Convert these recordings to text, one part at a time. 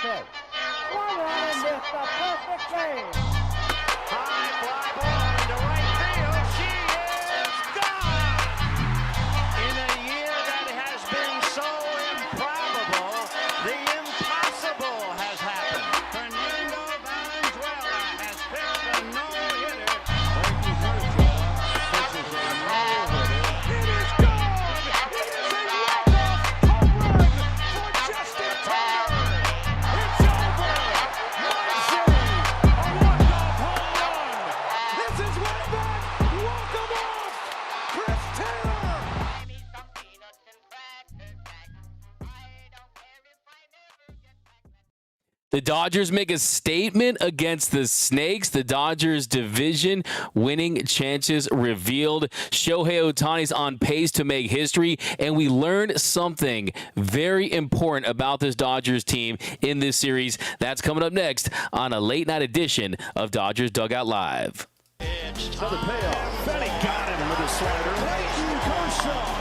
Flaherty. Swung on and missed a perfect game. High fly ball into right field. She is gone. In a year that has been so improbable, the impossible has happened. Fernando Valenzuela has pitched a no-hitter. Thank you, Kershaw. This is a no-hitter. It is gone. It is a walk-off home run for Justin Turner. It's over. Muncy, a walk-off home run. This is way back. Walk 'em off. Chris Taylor. Give me some peanuts and crackers, Jack. I don't care if I never get back. The Dodgers make a statement against the Snakes. The Dodgers division winning chances revealed. Shohei Ohtani's on pace to make history, and we learned something very important about this Dodgers team in this series. That's coming up next on a late night edition of Dodgers Dugout Live. Another payoff. Freddie got him with a slider. Clayton Kershaw.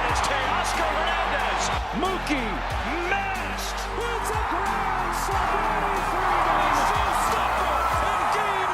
It's Teoscar Hernandez. Mookie masked. It's a grand slam. Freeman. Showstopper and game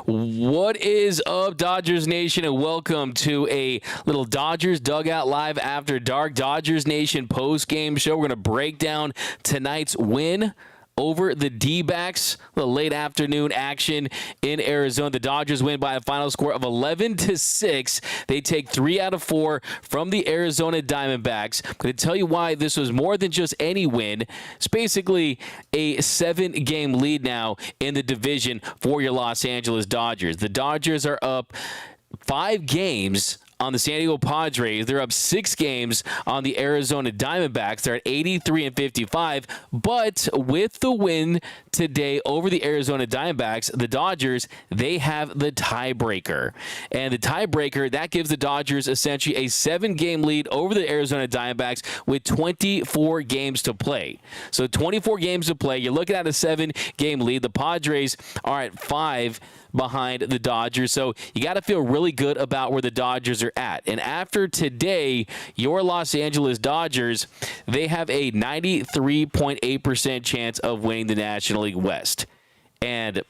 ender. What is up, Dodgers Nation, and welcome to a little Dodgers Dugout Live After Dark Dodgers Nation post-game show. We're going to break down tonight's win over the D-backs, the late afternoon action in Arizona. The Dodgers win by a final score of 11-6. They take 3 out of 4 from the Arizona Diamondbacks. I'm going to tell you why this was more than just any win. It's basically a 7-game lead now in the division for your Los Angeles Dodgers. The Dodgers are up 5 games on the San Diego Padres. They're up 6 games on the Arizona Diamondbacks. They're at 83-55. But with the win today over the Arizona Diamondbacks, the Dodgers, they have the tiebreaker. And the tiebreaker, that gives the Dodgers essentially a 7-game lead over the Arizona Diamondbacks with 24 games to play. So 24 games to play. You're looking at a 7-game lead. The Padres are at 5 behind the Dodgers. So you got to feel really good about where the Dodgers are at. And after today, your Los Angeles Dodgers, they have a 93.8% chance of winning the National League West. And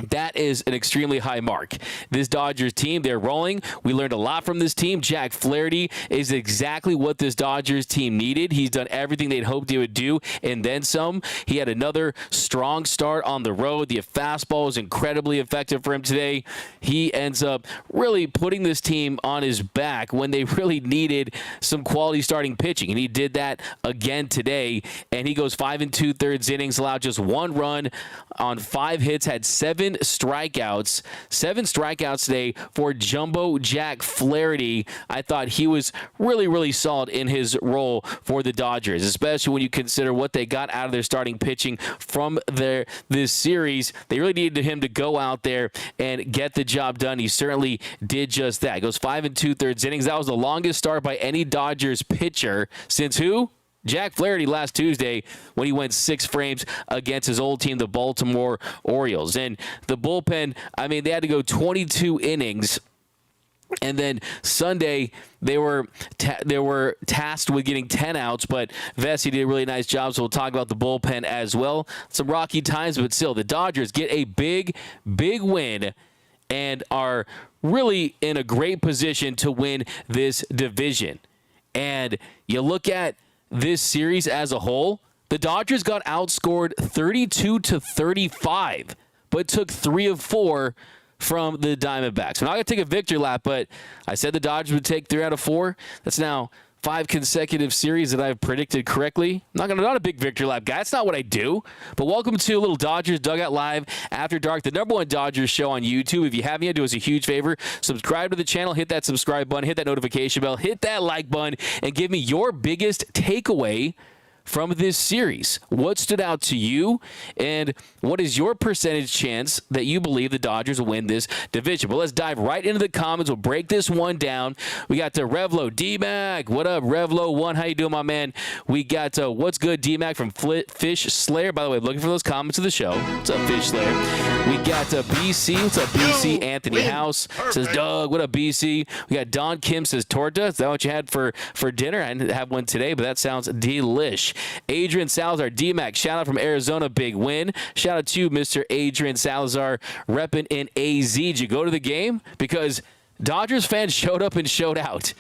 that is an extremely high mark. This Dodgers team, they're rolling. We learned a lot from this team. Jack Flaherty is exactly what this Dodgers team needed. He's done everything they'd hoped he would do, and then some. He had another strong start on the road. The fastball was incredibly effective for him today. He ends up really putting this team on his back when they really needed some quality starting pitching, and he did that again today. And he goes 5 2/3 innings, allowed just 1 run on 5 hits, had 7 strikeouts. 7 strikeouts today for Jumbo Jack Flaherty. I thought he was really solid in his role for the Dodgers, especially when you consider what they got out of their starting pitching from this series. They really needed him to go out there and get the job done. He certainly did just that. He goes 5 2/3 innings. That was the longest start by any Dodgers pitcher since who? Jack Flaherty last Tuesday when he went 6 frames against his old team, the Baltimore Orioles. And the bullpen, I mean, they had to go 22 innings. And then Sunday, they were tasked with getting 10 outs, but Vesey did a really nice job, so we'll talk about the bullpen as well. Some rocky times, but still, the Dodgers get a big win and are really in a great position to win this division. And you look at this series as a whole, the Dodgers got outscored 32-35, but took 3 of 4 from the Diamondbacks. I'm not going to take a victory lap, but I said the Dodgers would take 3 out of 4. That's now 5 consecutive series that I've predicted correctly. I'm not a big victory lap guy. That's not what I do. But welcome to a little Dodgers Dugout Live After Dark, the #1 Dodgers show on YouTube. If you haven't yet, do us a huge favor. Subscribe to the channel. Hit that subscribe button. Hit that notification bell. Hit that like button. And give me your biggest takeaway from this series? What stood out to you, and what is your percentage chance that you believe the Dodgers will win this division? Well, let's dive right into the comments. We'll break this one down. We got the Revlo D-Mac. What up, Revlo1? How you doing, my man? We got what's good, D-Mac from Fish Slayer. By the way, looking for those comments of the show. What's up, Fish Slayer? We got BC. What's up, BC? Anthony House says, Doug. What up, BC? We got Don Kim says, torta. Is that what you had for dinner? I didn't have one today, but that sounds delish. Adrian Salazar, D-Mac, shout out from Arizona, big win. Shout out to Mr. Adrian Salazar, repping in AZ. Did you go to the game? Because Dodgers fans showed up and showed out.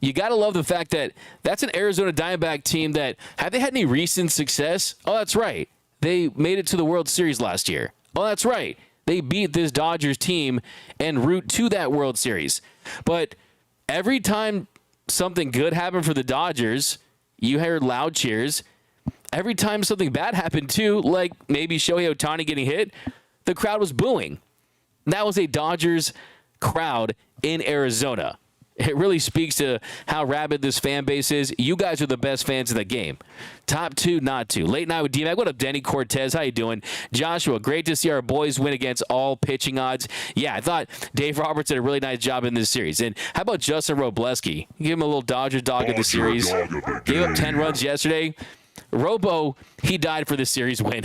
You got to love the fact that that's an Arizona Diamondback team that, have they had any recent success? Oh, that's right. They made it to the World Series last year. Oh, that's right. They beat this Dodgers team en route to that World Series. But every time something good happened for the Dodgers, you heard loud cheers. Every time something bad happened too, like maybe Shohei Ohtani getting hit, the crowd was booing. That was a Dodgers crowd in Arizona. It really speaks to how rabid this fan base is. You guys are the best fans in the game. Top two, not two. Late night with D-Mac. What up, Denny Cortez? How you doing? Joshua, great to see our boys win against all pitching odds. Yeah, I thought Dave Roberts did a really nice job in this series. And how about Justin Robleski? Give him a little Dodgers dog in the series. Gave up 10 runs yesterday. Robo, he died for the series win.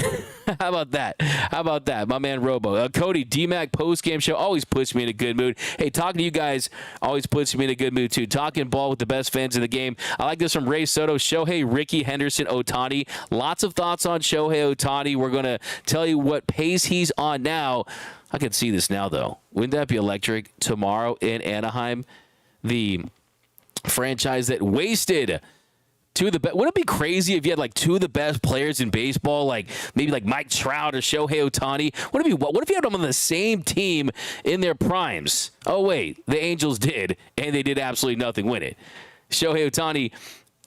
How about that? How about that? My man Robo. Cody, D-Mac post-game show always puts me in a good mood. Hey, talking to you guys always puts me in a good mood, too. Talking ball with the best fans in the game. I like this from Ray Soto. Shohei, Ricky, Henderson, Ohtani. Lots of thoughts on Shohei Ohtani. We're going to tell you what pace he's on now. I can see this now, though. Wouldn't that be electric? Tomorrow in Anaheim, the franchise that wasted two of the best. Wouldn't it be crazy if you had like two of the best players in baseball, like maybe like Mike Trout or Shohei Ohtani? What if you had them on the same team in their primes? Oh wait, the Angels did, and they did absolutely nothing win it. Shohei Ohtani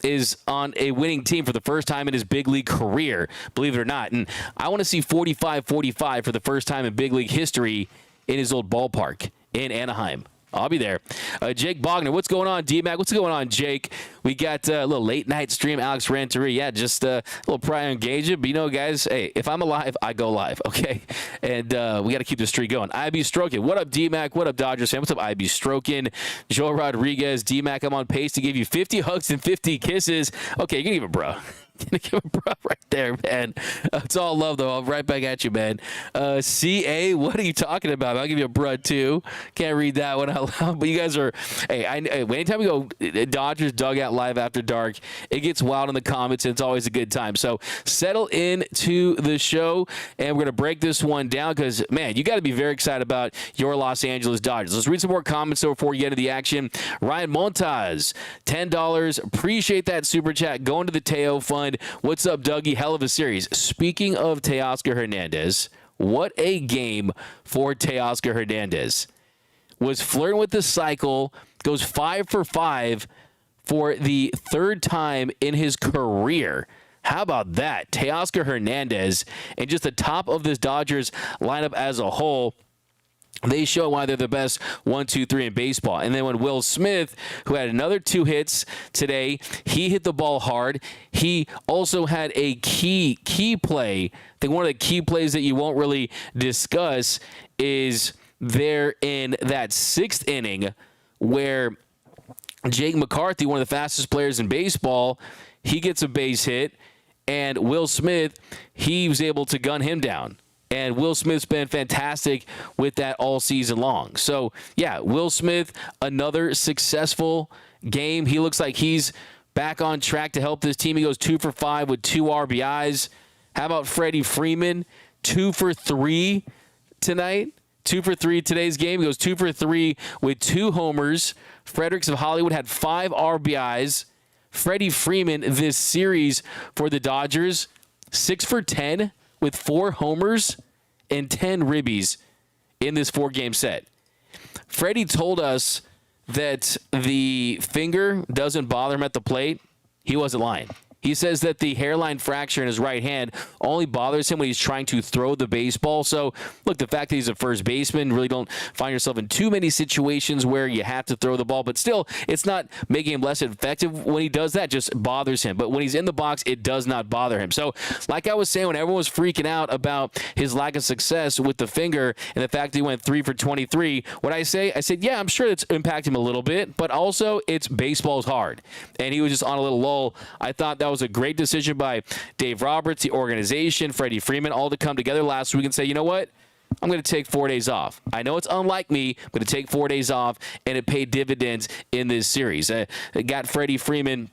is on a winning team for the first time in his big league career, believe it or not. And I want to see 45-45 for the first time in big league history in his old ballpark in Anaheim. I'll be there. Jake Bogner, what's going on, D-Mac? What's going on, Jake? We got a little late-night stream. Alex Rantery, yeah, just a little prior engagement. But, you know, guys, hey, if I'm alive, I go live, okay? And we got to keep the streak going. IB Stroking, what up, D-Mac? What up, Dodgers fan? What's up, IB Stroking? Joe Rodriguez, D-Mac, I'm on pace to give you 50 hugs and 50 kisses. Okay, you're going to give it, bro. Gonna give a bro right there, man. It's all love, though. I'm right back at you, man. CA, what are you talking about? I'll give you a bro, too. Can't read that one out loud. But you guys are, hey, anytime we go Dodgers Dugout Live After Dark, it gets wild in the comments, and it's always a good time. So settle into the show, and we're going to break this one down because, man, you got to be very excited about your Los Angeles Dodgers. Let's read some more comments before we get into the action. Ryan Montaz, $10. Appreciate that super chat. Going to the Teo Fund. What's up, Dougie? Hell of a series. Speaking of Teoscar Hernandez, what a game for Teoscar Hernandez. Was flirting with the cycle, goes 5 for 5 for the third time in his career. How about that? Teoscar Hernandez, and just the top of this Dodgers lineup as a whole. They show why they're the best 1, 2, 3 in baseball. And then when Will Smith, who had another 2 hits today, he hit the ball hard. He also had a key play. I think one of the key plays that you won't really discuss is there in that 6th inning where Jake McCarthy, one of the fastest players in baseball, he gets a base hit, and Will Smith, he was able to gun him down. And Will Smith's been fantastic with that all season long. So, yeah, Will Smith, another successful game. He looks like he's back on track to help this team. He goes 2 for 5 with 2 RBIs. How about Freddie Freeman? 2 for 3 tonight. 2 for 3 today's game. He goes 2 for 3 with 2 homers. Fredericks of Hollywood had 5 RBIs. Freddie Freeman, this series for the Dodgers, 6 for 10 with 4 homers and 10 ribbies in this 4-game set. Freddie told us that the finger doesn't bother him at the plate. He wasn't lying. He says that the hairline fracture in his right hand only bothers him when he's trying to throw the baseball. So, look, the fact that he's a first baseman, really don't find yourself in too many situations where you have to throw the ball. But still, it's not making him less effective when he does that. Just bothers him. But when he's in the box, it does not bother him. So, like I was saying, when everyone was freaking out about his lack of success with the finger and the fact that he went 3 for 23, what I said, yeah, I'm sure it's impacted him a little bit. But also, it's baseball's hard. And he was just on a little lull. I thought that was a great decision by Dave Roberts, the organization, Freddie Freeman, all to come together last week and say, you know what? I'm going to take 4 days off. I know it's unlike me, but to take 4 days off, and it paid dividends in this series. It got Freddie Freeman.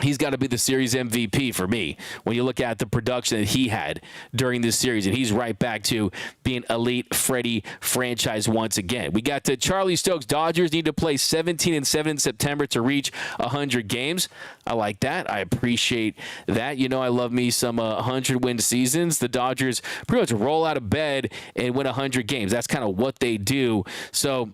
He's got to be the series MVP for me when you look at the production that he had during this series. And he's right back to being elite Freddie franchise once again. We got to Charlie Stokes. Dodgers need to play 17-7 in September to reach 100 games. I like that. I appreciate that. You know, I love me some 100-win seasons. The Dodgers pretty much roll out of bed and win 100 games. That's kind of what they do. So,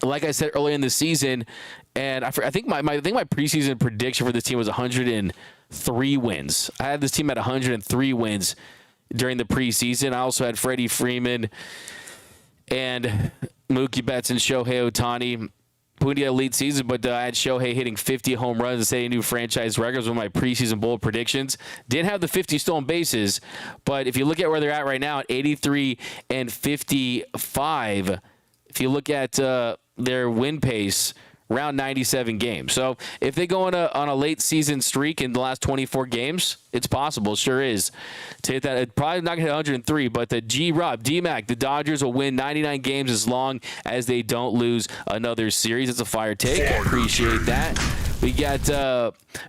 like I said earlier in the season, and I think my preseason prediction for this team was 103 wins. I had this team at 103 wins during the preseason. I also had Freddie Freeman and Mookie Betts and Shohei Ohtani putting together elite season, but I had Shohei hitting 50 home runs and setting new franchise records with my preseason bold predictions. Didn't have the 50 stolen bases, but if you look at where they're at right now at 83 and 55, if you look at their win pace, around 97 games. So if they go on a late season streak in the last 24 games, it's possible. Sure is. To hit that, it's probably not going to hit 103, but the D-Mac, the Dodgers will win 99 games as long as they don't lose another series. It's a fire take. I appreciate that. We got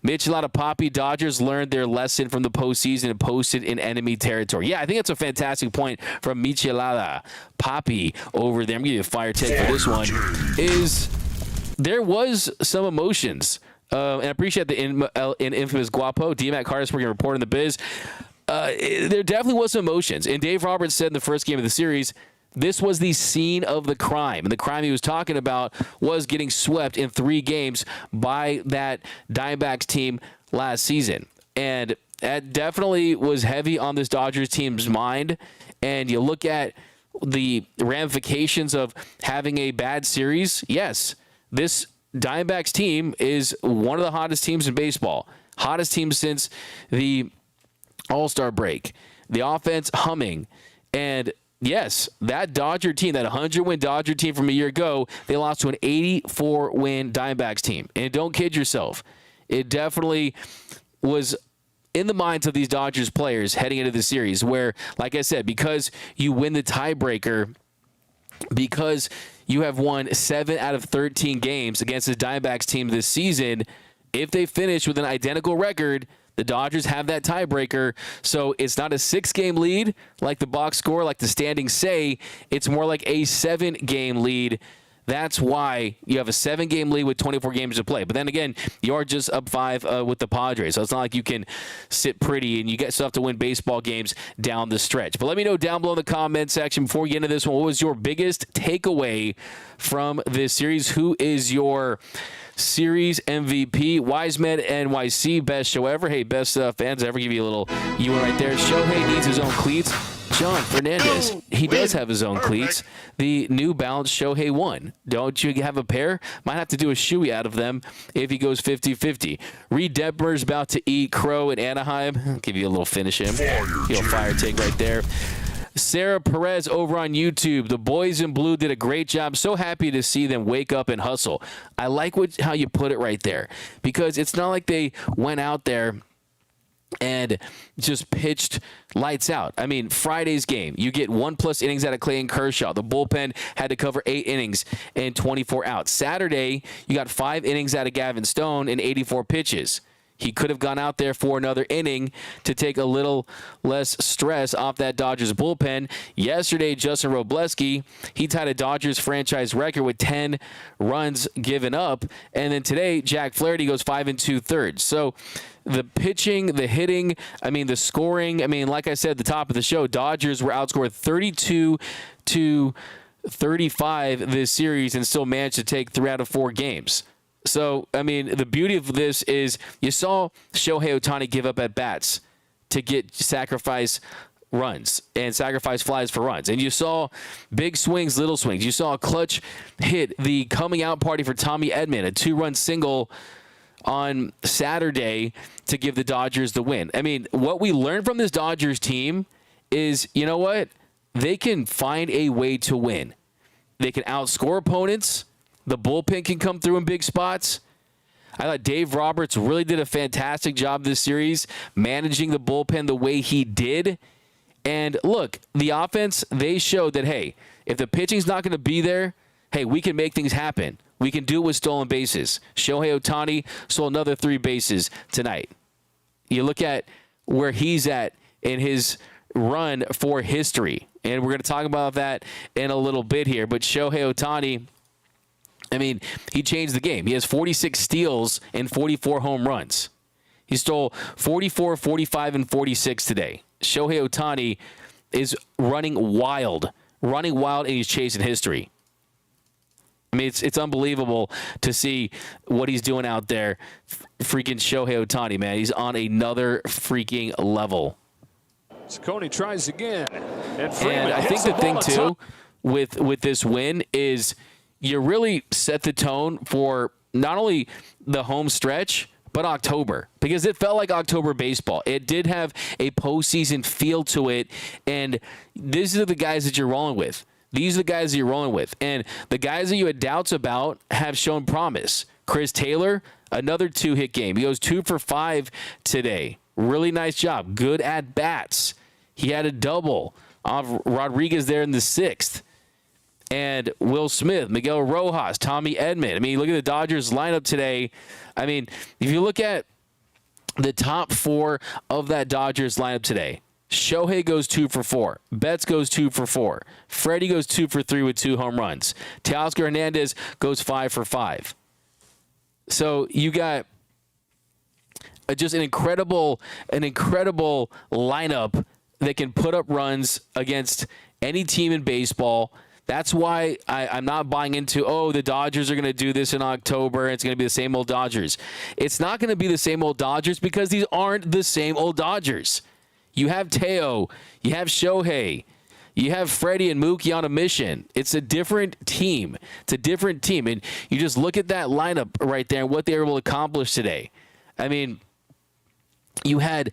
Michelada Papi. Dodgers learned their lesson from the postseason and posted in enemy territory. Yeah, I think that's a fantastic point from Michelada Papi over there. I'm going to give you a fire take for this one. There was some emotions, and I appreciate the infamous Guapo, D-Mac Hardest-working reporter in the biz. There definitely was some emotions, and Dave Roberts said in the first game of the series, this was the scene of the crime, and the crime he was talking about was getting swept in 3 games by that Diamondbacks team last season, and that definitely was heavy on this Dodgers team's mind, and you look at the ramifications of having a bad series, yes, this Diamondbacks team is one of the hottest teams in baseball. Hottest team since the All-Star break. The offense humming. And, yes, that Dodger team, that 100-win Dodger team from a year ago, they lost to an 84-win Diamondbacks team. And don't kid yourself. It definitely was in the minds of these Dodgers players heading into the series where, like I said, because you win the tiebreaker, because you have won 7 out of 13 games against the Diamondbacks team this season. If they finish with an identical record, the Dodgers have that tiebreaker. So it's not a 6-game lead like the box score, like the standings say. It's more like a 7-game lead. That's why you have a 7-game lead with 24 games to play. But then again, you are just up 5 with the Padres. So it's not like you can sit pretty and you still have to win baseball games down the stretch. But let me know down below in the comment section before we get into this one, what was your biggest takeaway from this series? Who is your series MVP? Wiseman NYC, best show ever. Hey, best fans ever. Give you a little you right there. Shohei needs his own cleats. John Fernandez, he does have his own cleats. The New Balance Shohei 1. Don't you have a pair? Might have to do a shoey out of them if he goes 50-50. Reed Detmer's about to eat crow in Anaheim. I'll give you a little finish him. He'll fire take right there. Sarah Perez over on YouTube. The boys in blue did a great job. So happy to see them wake up and hustle. I like how you put it right there because it's not like they went out there and just pitched lights out. I mean, Friday's game, you get 1+ innings out of Clayton Kershaw. The bullpen had to cover 8 innings and 24 outs. Saturday, you got 5 innings out of Gavin Stone and 84 pitches. He could have gone out there for another inning to take a little less stress off that Dodgers bullpen. Yesterday, Justin Robleski, he tied a Dodgers franchise record with 10 runs given up. And then today, Jack Flaherty goes 5 2/3. So the pitching, the hitting, the scoring, like I said at the top of the show, Dodgers were outscored 32-35 this series and still managed to take 3 out of 4 games. So, I mean, the beauty of this is you saw Shohei Ohtani give up at bats to sacrifice runs and sacrifice flies for runs. And you saw big swings, little swings. You saw a clutch hit, the coming out party for Tommy Edman, a 2-run single on Saturday to give the Dodgers the win. I mean, what we learned from this Dodgers team is, you know what? They can find a way to win. They can outscore opponents. The bullpen can come through in big spots. I thought Dave Roberts really did a fantastic job this series, managing the bullpen the way he did. And look, the offense, they showed that, hey, if the pitching's not going to be there, hey, we can make things happen. We can do it with stolen bases. Shohei Ohtani stole another 3 bases tonight. You look at where he's at in his run for history, and we're going to talk about that in a little bit here. But Shohei Ohtani, I mean, he changed the game. He has 46 steals and 44 home runs. He stole 44, 45, and 46 today. Shohei Ohtani is running wild, and he's chasing history. I mean, it's unbelievable to see what he's doing out there. Freaking Shohei Ohtani, man. He's on another freaking level. Coney tries again. And I think the thing, too, with this win is you really set the tone for not only the home stretch, but October, because it felt like October baseball. It did have a postseason feel to it, and these are the guys that you're rolling with. These are the guys that you're rolling with. And the guys that you had doubts about have shown promise. Chris Taylor, another 2-hit game. He goes 2 for 5 today. Really nice job. Good at bats. He had a double off Rodriguez there in the 6th. And Will Smith, Miguel Rojas, Tommy Edman. I mean, look at the Dodgers lineup today. I mean, if you look at the top 4 of that Dodgers lineup today, Shohei goes 2 for 4. Betts goes 2 for 4. Freddie goes 2 for 3 with 2 home runs. Teoscar Hernandez goes 5 for 5. So you got just an incredible lineup that can put up runs against any team in baseball. That's why I'm not buying into, the Dodgers are going to do this in October, and it's going to be the same old Dodgers. It's not going to be the same old Dodgers because these aren't the same old Dodgers. You have Teo, you have Shohei, you have Freddie and Mookie on a mission. It's a different team. And you just look at that lineup right there and what they were able to accomplish today. I mean, you had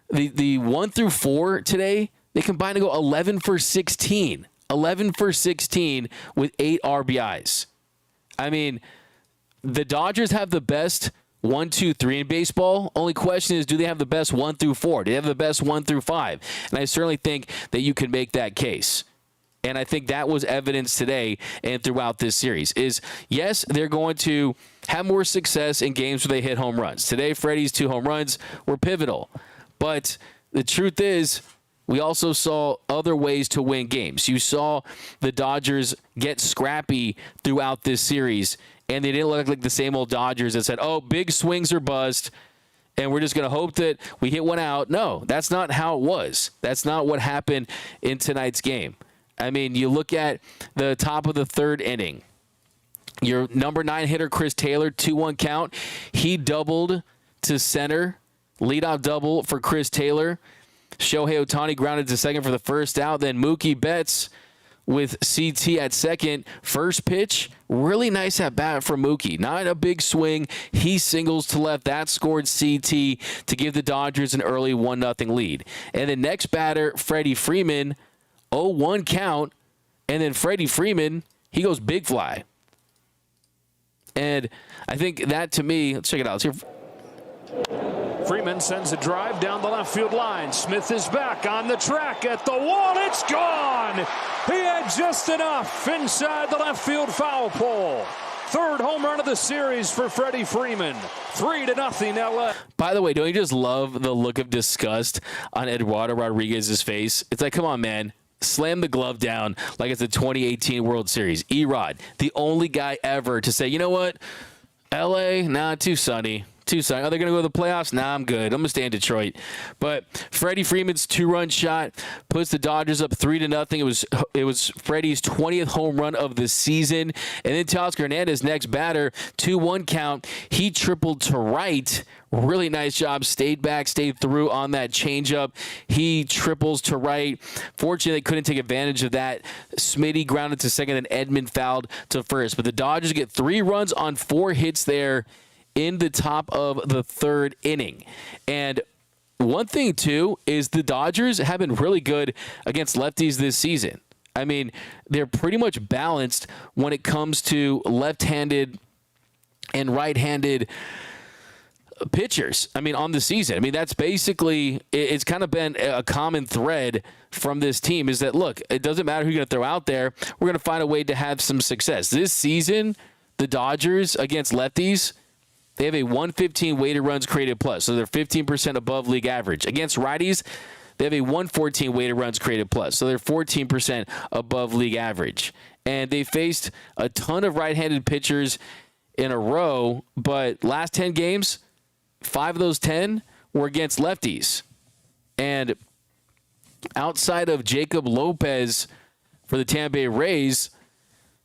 the 1 through 4 today, they combined to go 11 for 16. 11 for 16 with 8 RBIs. I mean, the Dodgers have the best 1, 2, 3 in baseball. Only question is, do they have the best 1 through 4? Do they have the best 1 through 5? And I certainly think that you can make that case. And I think that was evidence today and throughout this series is, yes, they're going to have more success in games where they hit home runs. Today, Freddie's 2 home runs were pivotal. But the truth is, we also saw other ways to win games. You saw the Dodgers get scrappy throughout this series, and they didn't look like the same old Dodgers that said, big swings are bust, and we're just going to hope that we hit one out. No, that's not how it was. That's not what happened in tonight's game. I mean, you look at the top of the 3rd inning. Your number 9 hitter, Chris Taylor, 2-1 count. He doubled to center. Leadoff double for Chris Taylor. Shohei Ohtani grounded to second for the first out. Then Mookie Betts with CT at second. First pitch, really nice at bat for Mookie. Not a big swing. He singles to left. That scored CT to give the Dodgers an early 1-0 lead. And the next batter, Freddie Freeman, 0-1 count. And then Freddie Freeman, he goes big fly. And I think that, to me, let's check it out. Let's hear. Freeman sends a drive down the left field line. Smith is back on the track at the wall. It's gone. He had just enough inside the left field foul pole. 3rd home run of the series for Freddie Freeman. 3-0 LA. By the way, don't you just love the look of disgust on Eduardo Rodriguez's face? It's like, come on, man. Slam the glove down like it's the 2018 World Series. Erod, the only guy ever to say, you know what? LA, not too sunny. Tucson. Are they going to go to the playoffs? Nah, I'm good. I'm going to stay in Detroit. But Freddie Freeman's 2-run shot puts the Dodgers up 3-0. It was Freddie's 20th home run of the season. And then Teoscar Hernandez, next batter, 2-1 count. He tripled to right. Really nice job. Stayed back, stayed through on that changeup. He triples to right. Fortunately, they couldn't take advantage of that. Smitty grounded to second, and Edman fouled to first. But the Dodgers get 3 runs on 4 hits there in the top of the 3rd inning. And one thing, too, is the Dodgers have been really good against lefties this season. I mean, they're pretty much balanced when it comes to left-handed and right-handed pitchers. I mean, on the season. I mean, that's basically, it's kind of been a common thread from this team is that, look, it doesn't matter who you're going to throw out there. We're going to find a way to have some success. This season, the Dodgers against lefties, they have a 115 weighted runs created plus. So they're 15% above league average. Against righties, they have a 114 weighted runs created plus. So they're 14% above league average. And they faced a ton of right-handed pitchers in a row, but last 10 games, 5 of those 10 were against lefties. And outside of Jacob Lopez for the Tampa Bay Rays,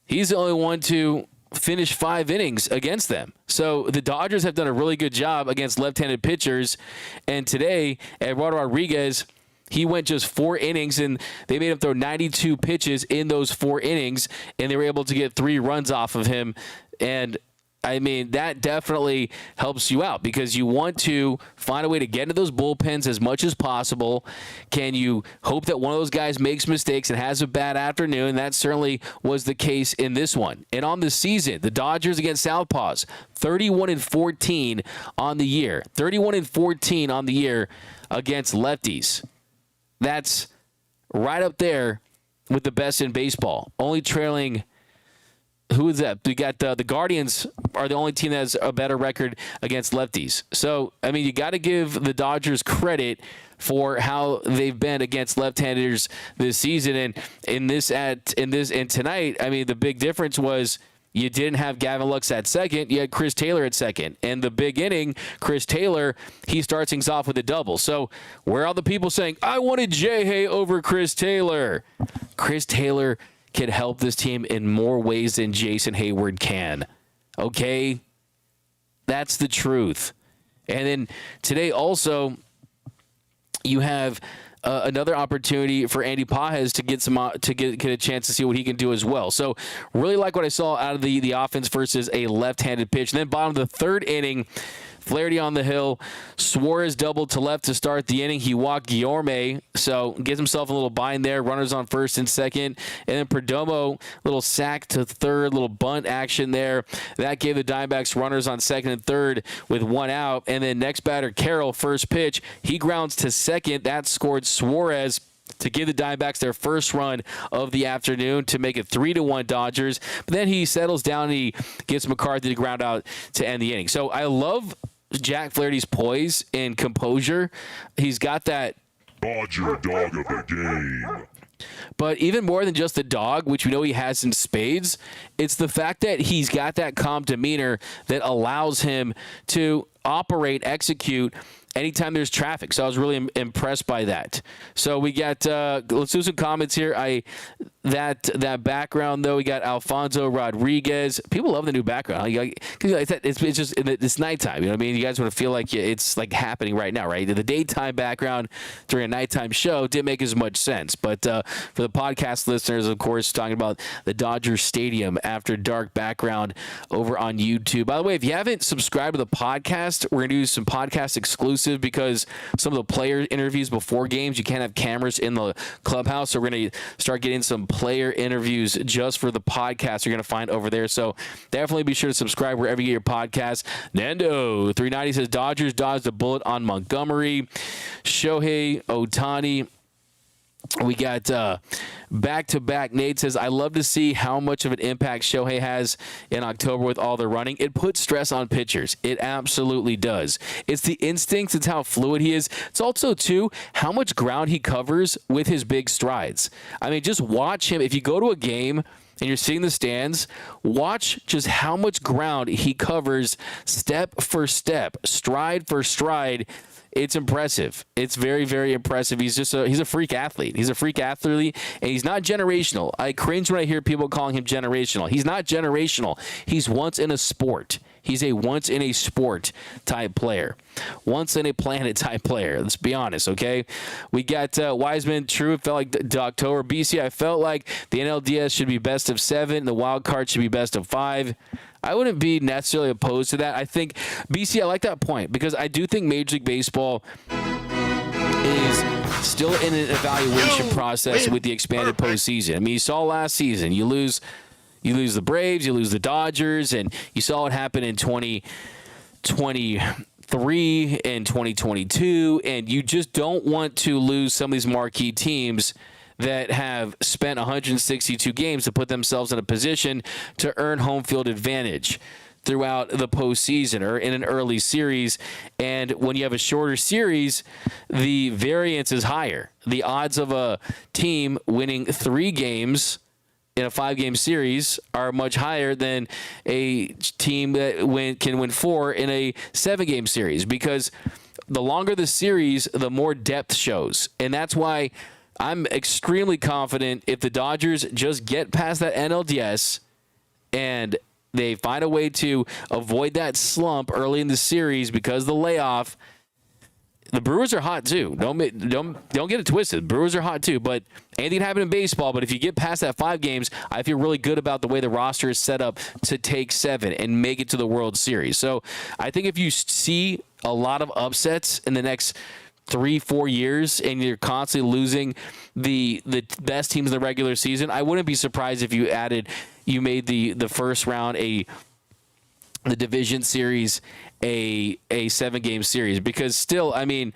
he's the only one to finish 5 innings against them. So the Dodgers have done a really good job against left-handed pitchers. And today, Eduardo Rodriguez, he went just 4 innings, and they made him throw 92 pitches in those 4 innings, and they were able to get 3 runs off of him. And I mean, that definitely helps you out because you want to find a way to get into those bullpens as much as possible. Can you hope that one of those guys makes mistakes and has a bad afternoon? That certainly was the case in this one. And on the season, the Dodgers against southpaws, 31-14 on the year. 31-14 on the year against lefties. That's right up there with the best in baseball. Only trailing... Who is that? We got the Guardians are the only team that has a better record against lefties. So, I mean, you got to give the Dodgers credit for how they've been against left-handers this season. And tonight, I mean, the big difference was you didn't have Gavin Lux at second. You had Chris Taylor at second. And the big inning, Chris Taylor, he starts things off with a double. So where are all the people saying, I wanted J-Hay over Chris Taylor? Chris Taylor can help this team in more ways than Jason Hayward can. Okay? That's the truth. And then today also, you have another opportunity for Andy Pages to get a chance to see what he can do as well. So really like what I saw out of the offense versus a left-handed pitch. And then bottom of the 3rd inning, Flaherty on the hill. Suarez doubled to left to start the inning. He walked Guillorme, so gives himself a little bind there. Runners on first and second. And then Perdomo, little sack to third, little bunt action there. That gave the Diamondbacks runners on second and third with 1 out. And then next batter, Carroll, first pitch. He grounds to second. That scored Suarez to give the Diamondbacks their first run of the afternoon to make it 3-1 Dodgers. But then he settles down and he gets McCarthy to ground out to end the inning. So I love Jack Flaherty's poise and composure. He's got that Dodger dog of the game. But even more than just the dog, which we know he has in spades, it's the fact that he's got that calm demeanor that allows him to operate, execute anytime there's traffic. So I was really impressed by that. So we got, let's do some comments here. That background, though, we got Alfonso Rodriguez. People love the new background. It's just, it's nighttime. You know what I mean? You guys want to feel like it's like happening right now, right? The daytime background during a nighttime show didn't make as much sense. But for the podcast listeners, of course, talking about the Dodger Stadium After Dark background over on YouTube. By the way, if you haven't subscribed to the podcast, we're going to do some podcast exclusive because some of the player interviews before games, you can't have cameras in the clubhouse. So we're going to start getting some player interviews just for the podcast you're going to find over there. So definitely be sure to subscribe wherever you get your podcast. Nando 390 says Dodgers dodged a bullet on Montgomery. Shohei Ohtani. We got back-to-back. Nate says, I love to see how much of an impact Shohei has in October with all the running. It puts stress on pitchers. It absolutely does. It's the instincts. It's how fluid he is. It's also, too, how much ground he covers with his big strides. I mean, just watch him. If you go to a game and you're seeing the stands, watch just how much ground he covers step for step, stride for stride. It's impressive. It's very, very impressive. He's a freak athlete. He's a freak athlete, and he's not generational. I cringe when I hear people calling him generational. He's not generational. He's once in a sport. He's a once in a sport type player. Once in a planet type player. Let's be honest, okay? We got Wiseman. True, it felt like October. BC, I felt like the NLDS should be best of 7. The wild card should be best of 5. I wouldn't be necessarily opposed to that. I think, BC, I like that point because I do think Major League Baseball is still in an evaluation process with the expanded postseason. I mean, you saw last season, you lose the Braves, you lose the Dodgers, and you saw what happened in 2023 and 2022, and you just don't want to lose some of these marquee teams that have spent 162 games to put themselves in a position to earn home field advantage throughout the postseason or in an early series. And when you have a shorter series, the variance is higher. The odds of a team winning 3 games in a 5-game series are much higher than a team that can win 4 in a 7-game series, because the longer the series, the more depth shows. And that's why I'm extremely confident if the Dodgers just get past that NLDS and they find a way to avoid that slump early in the series because of the layoff. The Brewers are hot too. Don't get it twisted. Brewers are hot too. But anything can happen in baseball. But if you get past that 5 games, I feel really good about the way the roster is set up to take 7 and make it to the World Series. So I think if you see a lot of upsets in the next 3-4 years and you're constantly losing the best teams in the regular season, I wouldn't be surprised if you made the first round the division series a 7-game series, because still, I mean,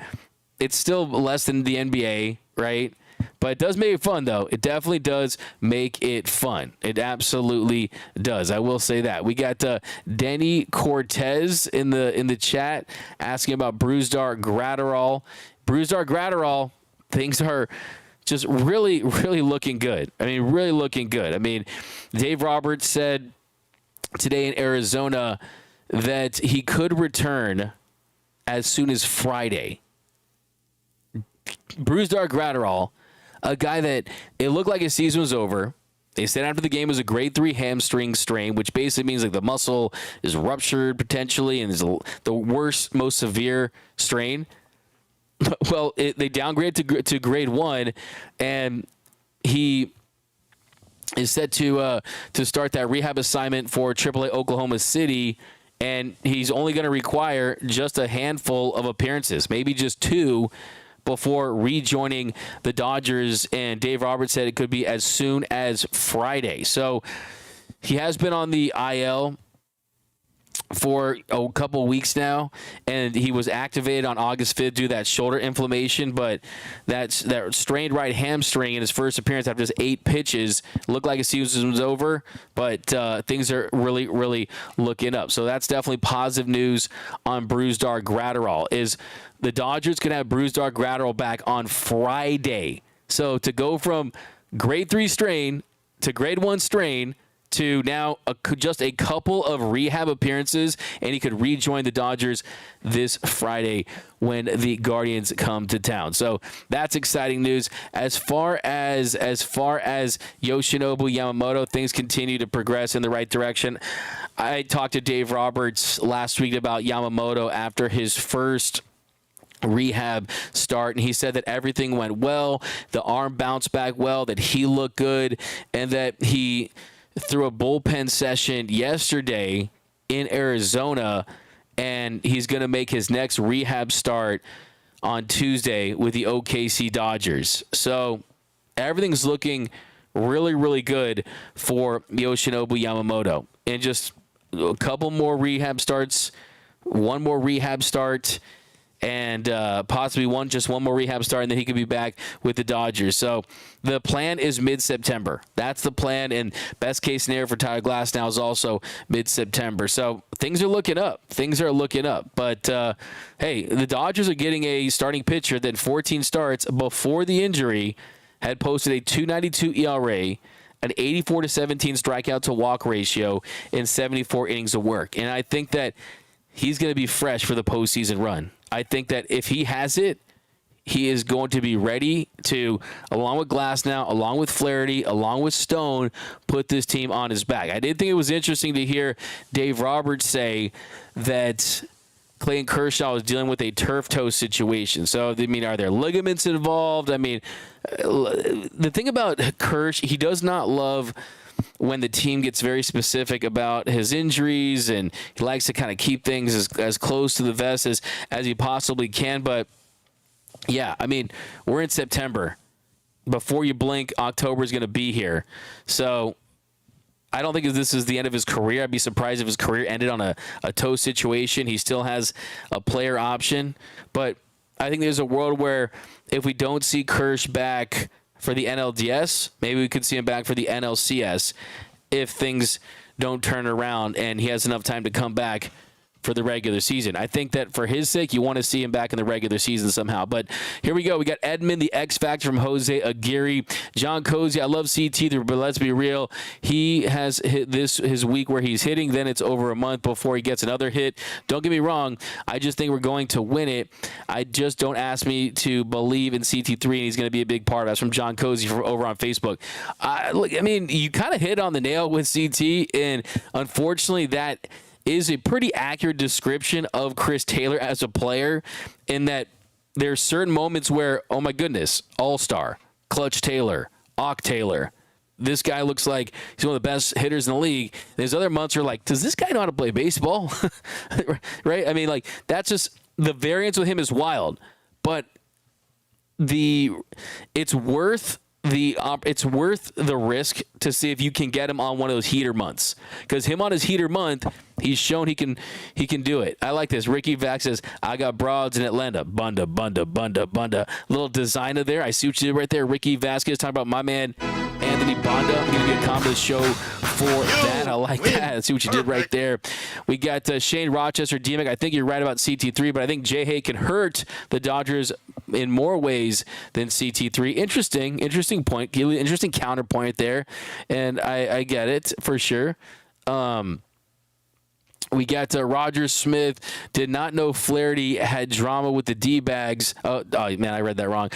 it's still less than the NBA, right? But it does make it fun, though. It definitely does make it fun. It absolutely does. I will say that. We got Denny Cortez in the chat asking about Brewstar Gratterall. Brewstar Gratterall, things are just really, really looking good. I mean, really looking good. I mean, Dave Roberts said today in Arizona that he could return as soon as Friday. Brewstar Gratterall, a guy that it looked like his season was over. They said after the game it was a grade 3 hamstring strain, which basically means like the muscle is ruptured potentially and is the worst, most severe strain. Well, they downgraded to grade 1, and he is set to start that rehab assignment for AAA Oklahoma City, and he's only going to require just a handful of appearances, maybe just 2, before rejoining the Dodgers, and Dave Roberts said it could be as soon as Friday. So he has been on the IL for a couple of weeks now, and he was activated on August 5th due to that shoulder inflammation, but that strained right hamstring in his first appearance after just 8 pitches looked like his season was over, but things are really, really looking up. So that's definitely positive news on Brewstar Gratterall. Is the Dodgers can have Brewstar Gratterall back on Friday. So to go from grade 3 strain to grade 1 strain to now just a couple of rehab appearances, and he could rejoin the Dodgers this Friday when the Guardians come to town. So that's exciting news. As far as Yoshinobu Yamamoto, things continue to progress in the right direction. I talked to Dave Roberts last week about Yamamoto after his first rehab start, and he said that everything went well, the arm bounced back well, that he looked good, and that he threw a bullpen session yesterday in Arizona, and he's going to make his next rehab start on Tuesday with the OKC Dodgers. So everything's looking really, really good for Yoshinobu Yamamoto. And just a couple more rehab starts, one more rehab start, and possibly one more rehab start, and then he could be back with the Dodgers. So the plan is mid-September. That's the plan, and best case scenario for Tyler Glasnow is also mid-September. So things are looking up. Things are looking up. But, hey, the Dodgers are getting a starting pitcher that 14 starts before the injury had posted a 2.92 ERA, an 84-17 strikeout to walk ratio in 74 innings of work. And I think that he's going to be fresh for the postseason run. I think that if he has it, he is going to be ready to, along with Glasnow, along with Flaherty, along with Stone, put this team on his back. I did think it was interesting to hear Dave Roberts say that Clayton Kershaw was dealing with a turf toe situation. So, I mean, are there ligaments involved? I mean, the thing about Kersh, he does not love when the team gets very specific about his injuries, and he likes to kind of keep things as close to the vest as he possibly can. But yeah, I mean, we're in September. Before you blink, October is going to be here. So I don't think this is the end of his career. I'd be surprised if his career ended on a toe situation. He still has a player option. But I think there's a world where if we don't see Kersh back for the NLDS, maybe we could see him back for the NLCS if things don't turn around and he has enough time to come back for the regular season. I think that for his sake, you want to see him back in the regular season somehow. But here we go. We got Edmund, the X Factor from Jose Aguirre. John Cozy, I love CT, but let's be real. He has hit his week where he's hitting. Then it's over a month before he gets another hit. Don't get me wrong. I just think we're going to win it. I just don't ask me to believe in CT3, and he's going to be a big part of it. That's from John Cozy from over on Facebook. Look, I mean, you kind of hit on the nail with CT, and unfortunately that is a pretty accurate description of Chris Taylor as a player, in that there's certain moments where, oh my goodness, all-star, clutch Taylor, Ock Taylor. This guy looks like he's one of the best hitters in the league. There's other months where like, does this guy know how to play baseball? Right? I mean, like, that's just, the variance with him is wild. But it's worth the risk to see if you can get him on one of those heater months, because him on his heater month, he's shown he can do it. I like this. Ricky Vax says, I got broads in Atlanta. Bunda. Little designer there. I see what you did right there. Ricky Vasquez talking about my man Anthony Banda. I'm going to be a comment show for that. I like that. I see what you did right there. We got Shane Rochester, DMX. I think you're right about CT3, but I think J-Hay can hurt the Dodgers in more ways than CT3. Interesting point. Interesting counterpoint there. And I get it for sure. We got Roger Smith. Did not know Flaherty had drama with the D-bags. Oh man, I read that wrong.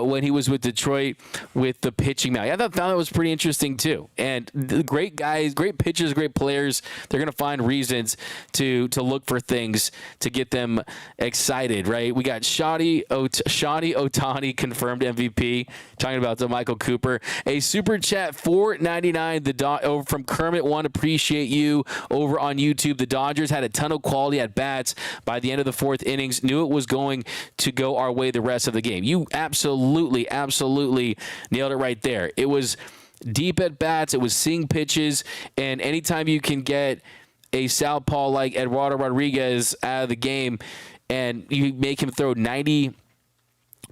When he was with Detroit with the pitching mound. I thought that was pretty interesting too. And the great guys, great pitchers, great players, they're going to find reasons to look for things to get them excited, right? We got Shoddy Ohtani confirmed MVP. Talking about the Michael Cooper. A super chat $4.99 over from Kermit One. Appreciate you over on YouTube. The Dodgers had a ton of quality at bats by the end of the fourth innings. Knew it was going to go our way the rest of the game. You absolutely nailed it right there. It was deep at bats. It was seeing pitches. And anytime you can get a southpaw like Eduardo Rodriguez out of the game and you make him throw 90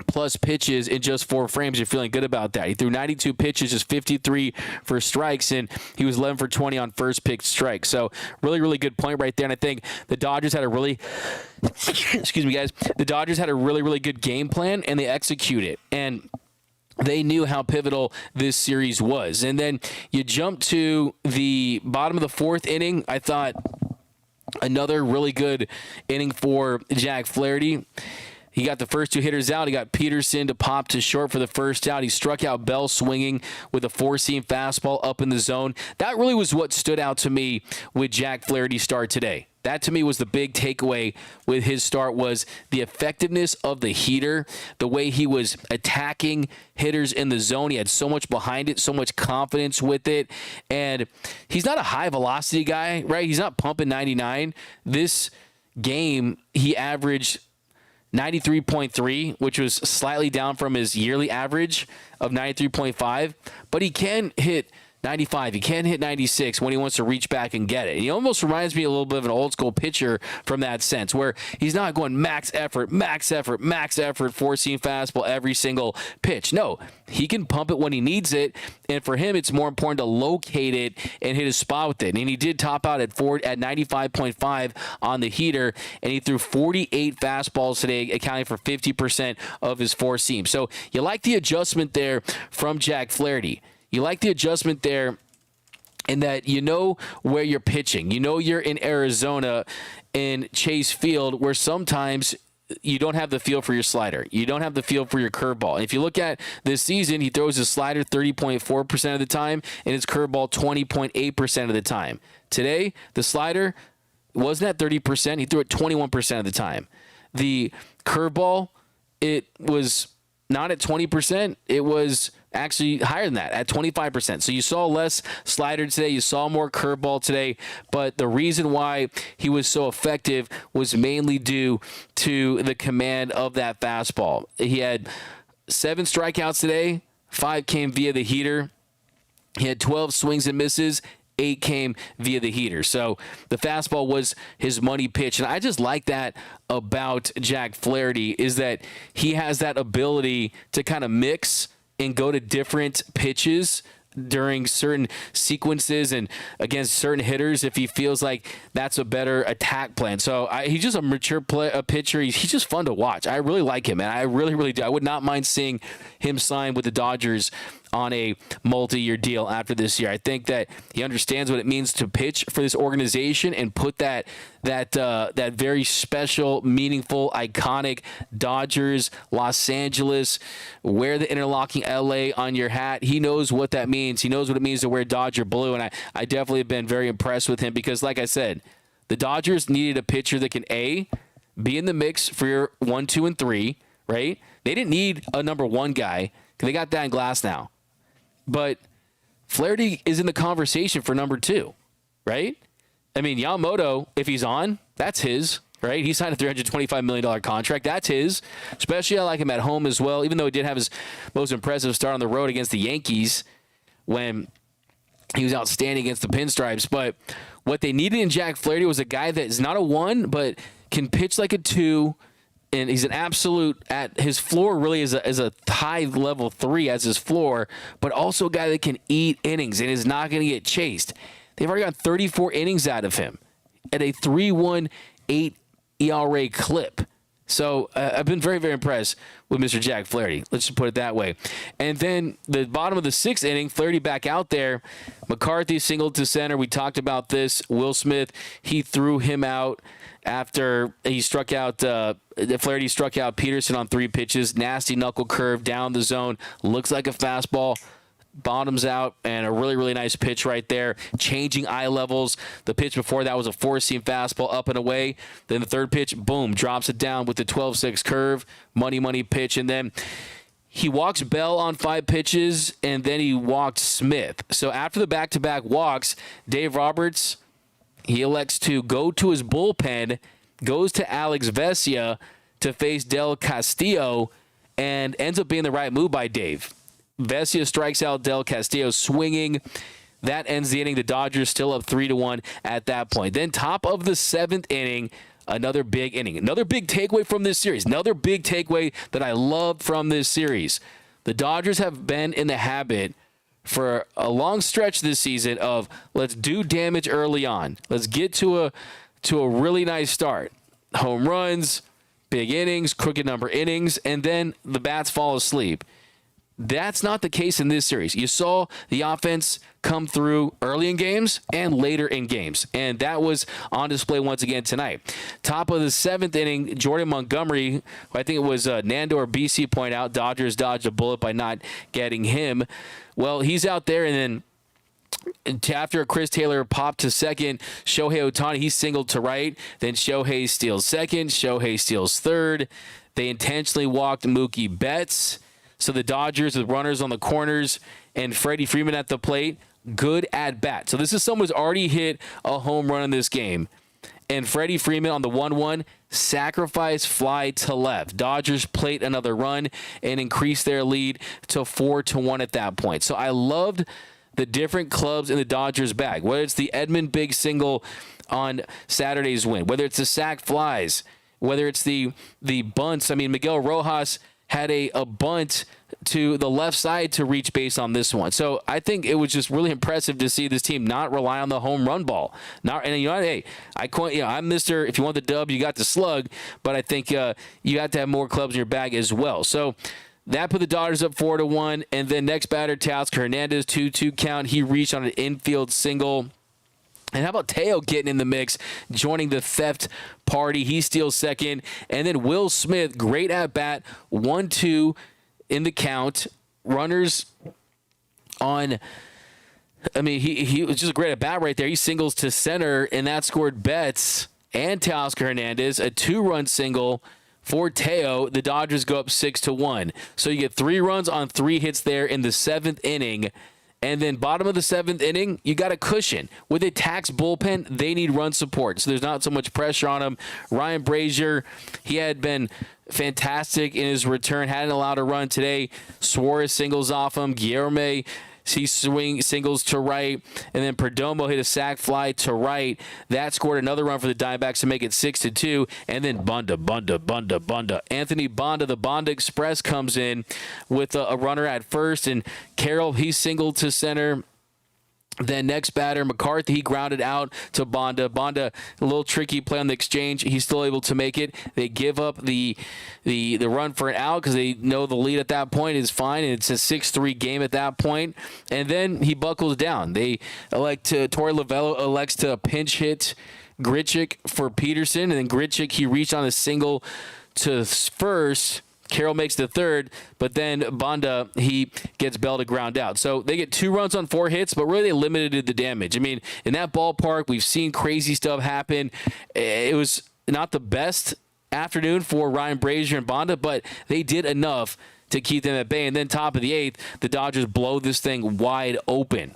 plus pitches in just 4 frames, you're feeling good about that. He threw 92 pitches, just 53 for strikes, and he was 11 for 20 on first pick strikes. So really good point right there. And I think the Dodgers had a really excuse me, guys. The Dodgers had a really good game plan, and they executed. And they knew how pivotal this series was. And then you jump to the bottom of the fourth inning. I thought another really good inning for Jack Flaherty. He got the first 2 hitters out. He got Peterson to pop to short for the first out. He struck out Bell swinging with a 4-seam fastball up in the zone. That really was what stood out to me with Jack Flaherty's start today. That to me was the big takeaway with his start, was the effectiveness of the heater, the way he was attacking hitters in the zone. He had so much behind it, so much confidence with it. And he's not a high velocity guy, right? He's not pumping 99. This game, he averaged 93.3, which was slightly down from his yearly average of 93.5, but he can hit 95. He can hit 96 when he wants to reach back and get it. He almost reminds me a little bit of an old school pitcher from that sense, where he's not going max effort, 4-seam fastball every single pitch. No, he can pump it when he needs it, and for him, it's more important to locate it and hit his spot with it. And he did top out at 95.5 on the heater, and he threw 48 fastballs today, accounting for 50% of his 4-seam. So you like the adjustment there from Jack Flaherty. You like the adjustment there in that you know where you're pitching. You know you're in Arizona in Chase Field, where sometimes you don't have the feel for your slider. You don't have the feel for your curveball. And if you look at this season, he throws his slider 30.4% of the time and his curveball 20.8% of the time. Today, the slider wasn't at 30%. He threw it 21% of the time. The curveball, it was not at 20%. It was actually higher than that, at 25%. So you saw less slider today. You saw more curveball today. But the reason why he was so effective was mainly due to the command of that fastball. He had 7 strikeouts today. 5 came via the heater. He had 12 swings and misses. 8 came via the heater. So the fastball was his money pitch. And I just like that about Jack Flaherty, is that he has that ability to kind of mix and go to different pitches during certain sequences and against certain hitters if he feels like that's a better attack plan. So he's just a mature pitcher. He's just fun to watch. I really like him, and I really, really do. I would not mind seeing him sign with the Dodgers on a multi-year deal after this year. I think that he understands what it means to pitch for this organization and put that very special, meaningful, iconic Dodgers, Los Angeles, wear the interlocking LA on your hat. He knows what that means. He knows what it means to wear Dodger blue, and I definitely have been very impressed with him because, like I said, the Dodgers needed a pitcher that can, A, be in the mix for your 1, 2, and 3, right? They didn't need a number 1 guy because they got that in Glass now. But Flaherty is in the conversation for number 2, right? I mean, Yamamoto, if he's on, that's his, right? He signed a $325 million contract. That's his. Especially I like him at home as well, even though he did have his most impressive start on the road against the Yankees when he was outstanding against the Pinstripes. But what they needed in Jack Flaherty was a guy that is not a 1, but can pitch like a 2, and he's an absolute, at his floor really is a high level 3 as his floor, but also a guy that can eat innings and is not going to get chased. They've already got 34 innings out of him at a 3.18 ERA clip. So I've been very, very impressed with Mr. Jack Flaherty. Let's just put it that way. And then the bottom of the 6th inning, Flaherty back out there. McCarthy singled to center. We talked about this. Will Smith, he threw him out after he struck out, Flaherty struck out Peterson on 3 pitches. Nasty knuckle curve down the zone. Looks like a fastball. Bottoms out, and a really, really nice pitch right there. Changing eye levels. The pitch before that was a 4-seam fastball up and away. Then the third pitch, boom, drops it down with the 12-6 curve. Money pitch. And then he walks Bell on 5 pitches, and then he walked Smith. So after the back-to-back walks, Dave Roberts, he elects to go to his bullpen, goes to Alex Vesia to face Del Castillo, and ends up being the right move by Dave. Vesia strikes out Del Castillo swinging. That ends the inning. The Dodgers still up 3-1 at that point. Then top of the 7th inning, another big inning. Another big takeaway from this series. Another big takeaway that I love from this series. The Dodgers have been in the habit for a long stretch this season of let's do damage early on. Let's get to a really nice start. Home runs, big innings, crooked number innings, and then the bats fall asleep. That's not the case in this series. You saw the offense come through early in games and later in games, and that was on display once again tonight. Top of the 7th inning, Jordan Montgomery, who I think it was Nando or BC point out, Dodgers dodged a bullet by not getting him. Well, he's out there, and then after Chris Taylor popped to second, Shohei Ohtani, he singled to right. Then Shohei steals second. Shohei steals third. They intentionally walked Mookie Betts. So the Dodgers with runners on the corners and Freddie Freeman at the plate, good at bat. So this is someone who's already hit a home run in this game. And Freddie Freeman on the 1-1, sacrifice fly to left. Dodgers plate another run and increase their lead to 4-1 at that point. So I loved the different clubs in the Dodgers bag, whether it's the Edman big single on Saturday's win, whether it's the sac flies, whether it's the bunts. I mean, Miguel Rojas had a bunt to the left side to reach base on this one. So I think it was just really impressive to see this team not rely on the home run ball. And you know, hey, I'm Mr. If you want the dub, you got the slug, but I think you have to have more clubs in your bag as well. So That put the Dodgers up 4-1. And then next batter, Teoscar Hernandez, 2-2 count. He reached on an infield single. And how about Teo getting in the mix, joining the theft party? He steals second. And then Will Smith, great at bat, 1-2 in the count. Runners on. I mean, he was just a great at bat right there. He singles to center, and that scored Betts and Teoscar Hernandez, a 2-run single for Teo. The Dodgers go up 6-1. So you get 3 runs on 3 hits there in the 7th inning. And then bottom of the 7th inning, you got a cushion. With a taxed bullpen, they need run support. So there's not so much pressure on them. Ryan Brazier, he had been fantastic in his return. Hadn't allowed a run today. Suarez singles off him. Guillermo, he singles to right, and then Perdomo hit a sac fly to right. That scored another run for the Diamondbacks to make it 6-2. And then Bunda. Anthony Banda, the Banda Express, comes in with a runner at first, and Carroll, he singled to center. Then next batter, McCarthy, he grounded out to Banda. Banda, a little tricky play on the exchange. He's still able to make it. They give up the run for an out because they know the lead at that point is fine, and it's a 6-3 game at that point. And then he buckles down. They Torey Lovello elects to pinch hit Grichuk for Peterson, and then Grichuk, he reached on a single to first. Carroll makes the third, but then Banda, he gets Bell to ground out. So they get 2 runs on 4 hits, but really they limited the damage. I mean, in that ballpark, we've seen crazy stuff happen. It was not the best afternoon for Ryan Brazier and Banda, but they did enough to keep them at bay. And then top of the 8th, the Dodgers blow this thing wide open.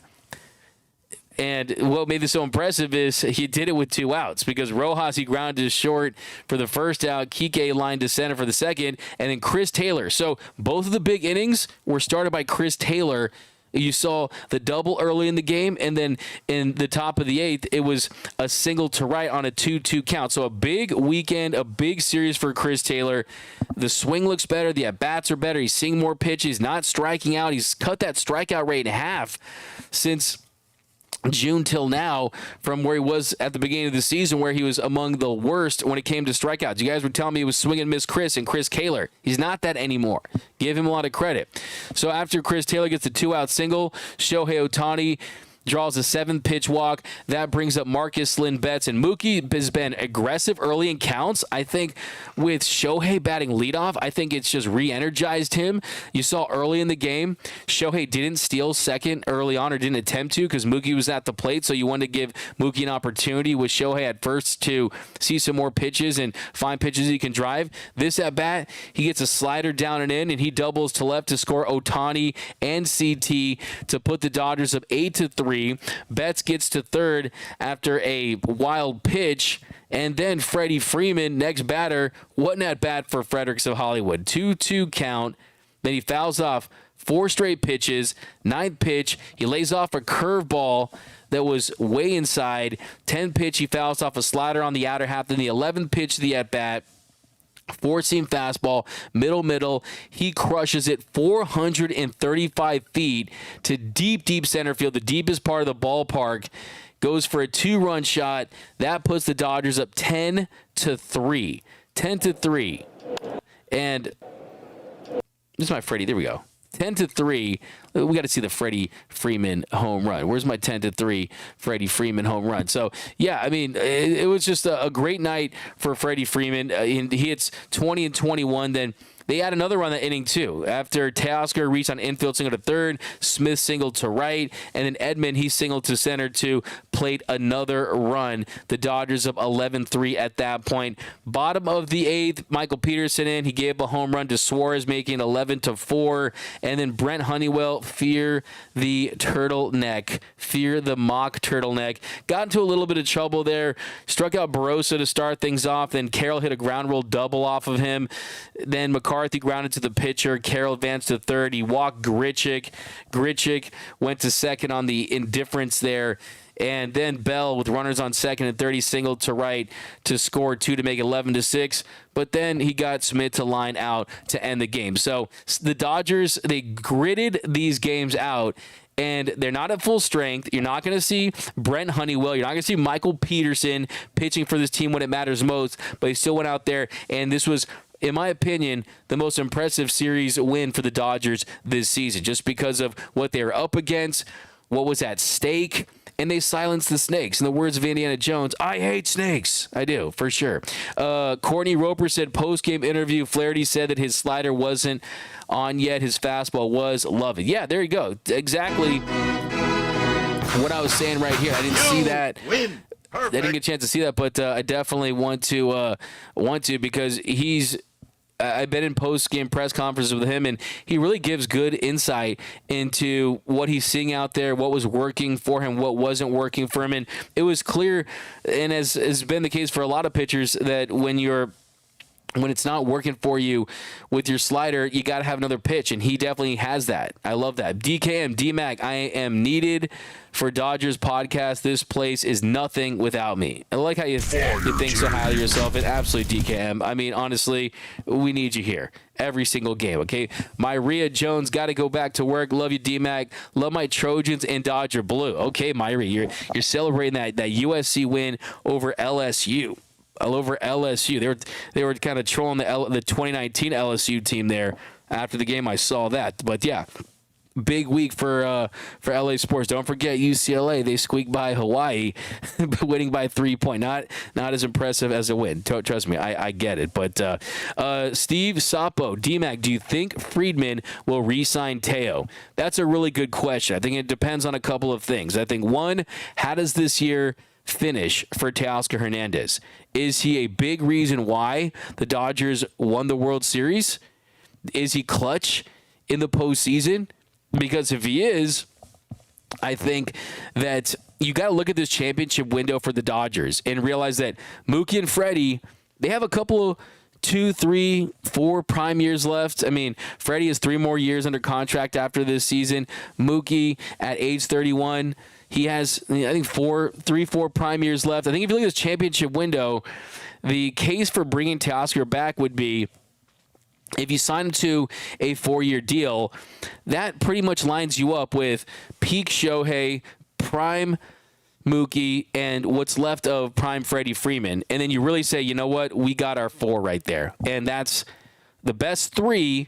And what made this so impressive is he did it with 2 outs because Rojas, he grounded to short for the first out. Kike lined to center for the second. And then Chris Taylor. So both of the big innings were started by Chris Taylor. You saw the double early in the game, and then in the top of the 8th, it was a single to right on a 2-2 count. So a big weekend, a big series for Chris Taylor. The swing looks better. The at-bats are better. He's seeing more pitches, not striking out. He's cut that strikeout rate in half since June till now, from where he was at the beginning of the season, where he was among the worst when it came to strikeouts. You guys were telling me he was swing and miss Chris and Chris Taylor. He's not that anymore. Give him a lot of credit. So after Chris Taylor gets the 2-out single, Shohei Ohtani draws a 7th pitch walk. That brings up Marcus Lynn Betts. And Mookie has been aggressive early in counts. I think with Shohei batting leadoff, I think it's just re-energized him. You saw early in the game, Shohei didn't steal second early on, or didn't attempt to, because Mookie was at the plate. So you wanted to give Mookie an opportunity with Shohei at first to see some more pitches and find pitches he can drive. This at bat, he gets a slider down and in, and he doubles to left to score Ohtani and CT to put the Dodgers up 8-3. Betts gets to third after a wild pitch, and then Freddie Freeman, next batter, wasn't at bat for Fredericks of Hollywood. 2-2 count. Then he fouls off 4 straight pitches. 9th pitch, he lays off a curveball that was way inside. 10th pitch, he fouls off a slider on the outer half. Then the 11th pitch of the at bat, 4-seam fastball, middle. He crushes it 435 feet to deep center field, the deepest part of the ballpark. Goes for a 2-run shot. That puts the Dodgers up 10-3. 10-3. And this is my Freddie. There we go. 10-3. We got to see the Freddie Freeman home run. Where's my 10-3 Freddie Freeman home run? So, yeah, I mean, it was just a great night for Freddie Freeman. He hits 20 and 21. Then they had another run that inning, too. After Teoscar reached on infield single to third, Smith singled to right, and then Edman, he singled to center to plate another run. The Dodgers up 11-3 at that point. Bottom of the 8th, Michael Peterson in. He gave a home run to Suarez, making 11-4. And then Brent Honeywell, fear the turtleneck. Fear the mock turtleneck. Got into a little bit of trouble there. Struck out Barroso to start things off. Then Carroll hit a ground roll double off of him. Then McCarthy grounded to the pitcher. Carroll advanced to third. He walked Grichuk. Grichuk went to second on the indifference there. And then Bell, with runners on second and third, he singled to right to score 2 to make it 11-6. But then he got Smith to line out to end the game. So the Dodgers, they gritted these games out, and they're not at full strength. You're not going to see Brent Honeywell. You're not going to see Michael Peterson pitching for this team when it matters most. But he still went out there, and this was in my opinion, the most impressive series win for the Dodgers this season, just because of what they were up against, what was at stake, and they silenced the snakes. In the words of Indiana Jones, I hate snakes. I do, for sure. Courtney Roper said post-game interview, Flaherty said that his slider wasn't on yet. His fastball was. Love it. Yeah, there you go. Exactly what I was saying right here. I didn't see that. I didn't get a chance to see that, but I definitely want to because I've been in post-game press conferences with him, and he really gives good insight into what he's seeing out there, what was working for him, what wasn't working for him. And it was clear, and as has been the case for a lot of pitchers, that when it's not working for you with your slider, you got to have another pitch, and he definitely has that. I love that. DKM, DMAC, I am needed for Dodgers podcast. This place is nothing without me. I like how you think so highly of yourself, and absolutely, DKM. I mean, honestly, we need you here every single game, okay? Myria Jones, got to go back to work. Love you, DMAC. Love my Trojans and Dodger Blue. Okay, Myria, you're celebrating that USC win over LSU. All over LSU. They were kind of trolling the 2019 LSU team there after the game. I saw that. But yeah, big week for LA sports. Don't forget UCLA. They squeaked by Hawaii, winning by 3 points. Not as impressive as a win. Trust me, I get it. But Steve Sapo, DMAC, do you think Freeman will re-sign Teo? That's a really good question. I think it depends on a couple of things. I think, one, how does this year finish for Teoscar Hernandez? Is he a big reason why the Dodgers won the World Series? Is he clutch in the postseason? Because if he is, I think that you got to look at this championship window for the Dodgers and realize that Mookie and Freddie, they have a couple of 2, 3, 4 prime years left. I mean, Freddie has 3 more years under contract after this season. Mookie at age 31, he has, I think, 4 prime years left. I think if you look at this championship window, the case for bringing Teoscar back would be, if you sign him to a 4-year deal, that pretty much lines you up with peak Shohei, prime Mookie, and what's left of prime Freddie Freeman. And then you really say, you know what, we got our 4 right there. And that's the best 3,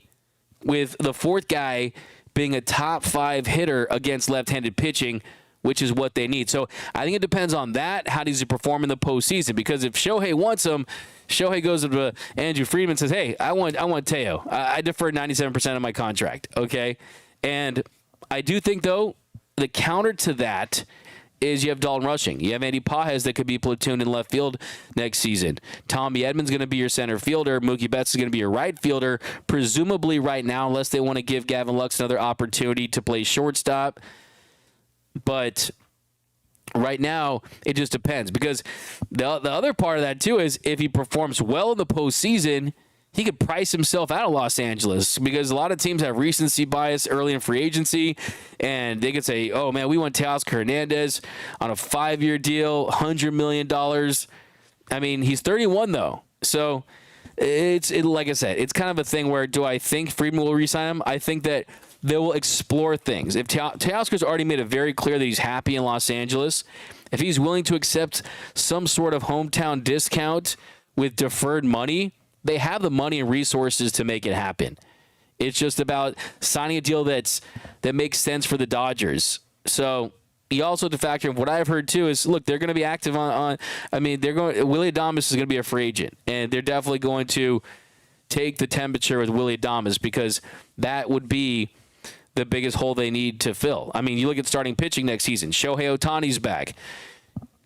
with the 4th guy being a top 5 hitter against left-handed pitching, which is what they need. So I think it depends on that. How does he perform in the postseason? Because if Shohei wants him, Shohei goes to Andrew Friedman and says, hey, I want Teo. I defer 97% of my contract, okay? And I do think, though, the counter to that is you have Dalton Rushing. You have Andy Pajes that could be platooned in left field next season. Tommy Edman's going to be your center fielder. Mookie Betts is going to be your right fielder, presumably right now, unless they want to give Gavin Lux another opportunity to play shortstop. But right now, it just depends, because the other part of that, too, is if he performs well in the postseason, he could price himself out of Los Angeles, because a lot of teams have recency bias early in free agency, and they could say, oh, man, we want Teoscar Hernandez on a 5-year deal, $100 million. I mean, he's 31, though. So it's like I said, it's kind of a thing where, do I think Freeman will re-sign him? I think that they will explore things. If Teoscar's already made it very clear that he's happy in Los Angeles, if he's willing to accept some sort of hometown discount with deferred money, they have the money and resources to make it happen. It's just about signing a deal that makes sense for the Dodgers. So you also have to factor in what I've heard too is, look, they're going to be active on I mean, Willy Adames is going to be a free agent, and they're definitely going to take the temperature with Willy Adames, because that would be the biggest hole they need to fill. I mean, you look at starting pitching next season. Shohei Ohtani's back.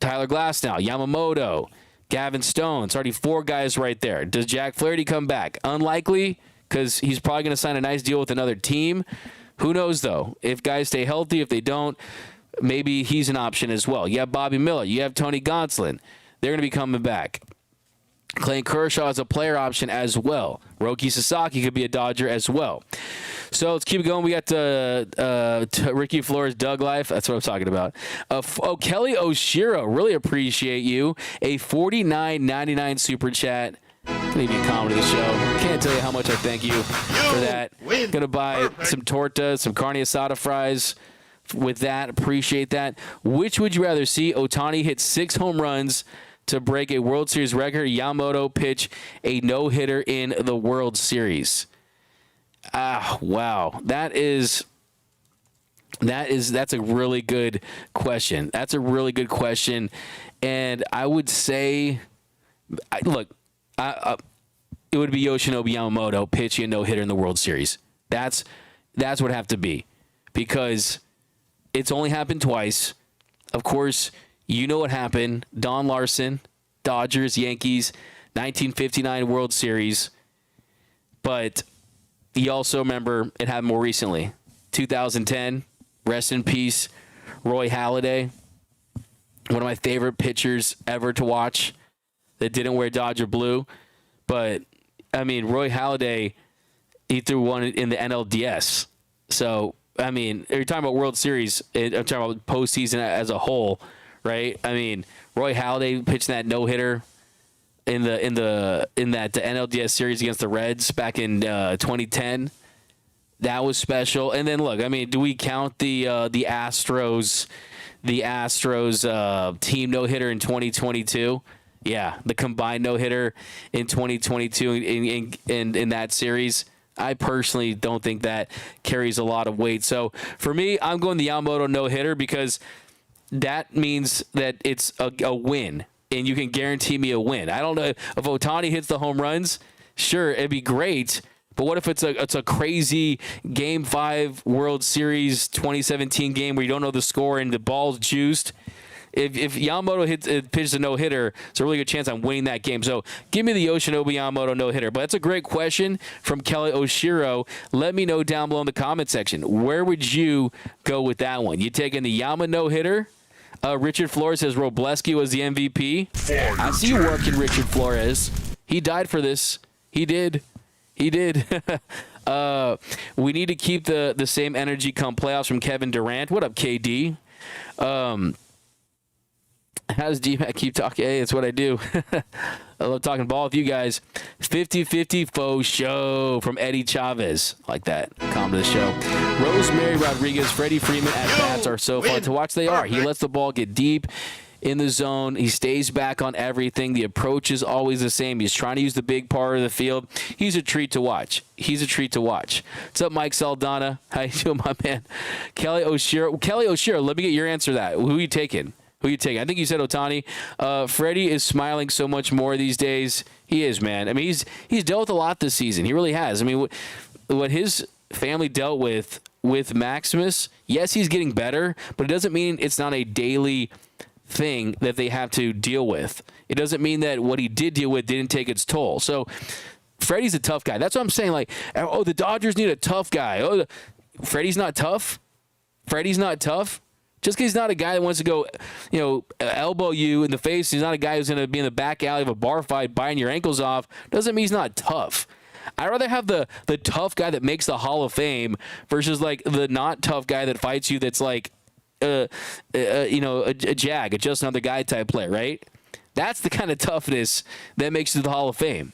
Tyler Glasnow, Yamamoto, Gavin Stone. It's already 4 guys right there. Does Jack Flaherty come back? Unlikely, because he's probably going to sign a nice deal with another team. Who knows, though? If guys stay healthy, if they don't, maybe he's an option as well. You have Bobby Miller. You have Tony Gonsolin. They're going to be coming back. Clayton Kershaw is a player option as well. Roki Sasaki could be a Dodger as well. So let's keep it going. We got Ricky Flores, Doug Life. That's what I'm talking about. Kelly Oshiro, really appreciate you. A $49.99 super chat. Leave you a comment of the show. Can't tell you how much I thank you for that. Gonna buy some tortas, some carne asada fries. With that, appreciate that. Which would you rather see? Ohtani hit 6 home runs to break a World Series record. Yamamoto pitch a no-hitter in the World Series. Wow. That's a really good question. That's a really good question. And I would say, look, it would be Yoshinobu Yamamoto pitching a no-hitter in the World Series. That's what it'd have to be, because it's only happened twice. Of course, you know what happened. Don Larson, Dodgers, Yankees, 1959 World Series. But you also remember it happened more recently. 2010, rest in peace, Roy Halladay. One of my favorite pitchers ever to watch that didn't wear Dodger blue. But, I mean, Roy Halladay, he threw one in the NLDS. So, I mean, you're talking about World Series. I'm talking about postseason as a whole, right? I mean, Roy Halladay pitching that no-hitter in that NLDS series against the Reds back in 2010. That was special. And then, look, I mean, do we count the Astros team no-hitter in 2022? Yeah, the combined no-hitter in 2022 in that series. I personally don't think that carries a lot of weight. So for me, I'm going the Yamamoto no-hitter because that means that it's a win, and you can guarantee me a win. I don't know if Ohtani hits the home runs. Sure, it'd be great. But what if it's a crazy Game 5 World Series 2017 game where you don't know the score and the ball's juiced? If Yamamoto pitches a no-hitter, it's a really good chance I'm winning that game. So give me the Yoshinobu Yamamoto no-hitter. But that's a great question from Kelly Oshiro. Let me know down below in the comment section. Where would you go with that one? You taking the Yama no-hitter? Richard Flores says Robleski was the MVP. I see you working, Richard Flores. He died for this. He did. We need to keep the same energy come playoffs from Kevin Durant. What up, KD? How does D-Mac keep talking? Hey, it's what I do. I love talking ball with you guys. 50-50 faux show from Eddie Chavez. Like that. Come to the show. Rosemary Rodriguez, Freddie Freeman at bats are so fun to watch. They are. He lets the ball get deep in the zone. He stays back on everything. The approach is always the same. He's trying to use the big part of the field. He's a treat to watch. What's up, Mike Saldana? How you doing, my man? Kelly Oshiro, let me get your answer to that. Who are you taking? I think you said Ohtani. Freddie is smiling so much more these days. He is, man. I mean, he's dealt with a lot this season. He really has. I mean, what his family dealt with Maximus, yes, he's getting better, but it doesn't mean it's not a daily thing that they have to deal with. It doesn't mean that what he did deal with didn't take its toll. So Freddie's a tough guy. That's what I'm saying. Like, oh, the Dodgers need a tough guy. Oh, Freddie's not tough. Just because he's not a guy that wants to go, elbow you in the face, he's not a guy who's going to be in the back alley of a bar fight biting your ankles off, doesn't mean he's not tough. I'd rather have the tough guy that makes the Hall of Fame versus, like, the not tough guy that fights you that's like, a just another guy type player, right? That's the kind of toughness that makes it to the Hall of Fame.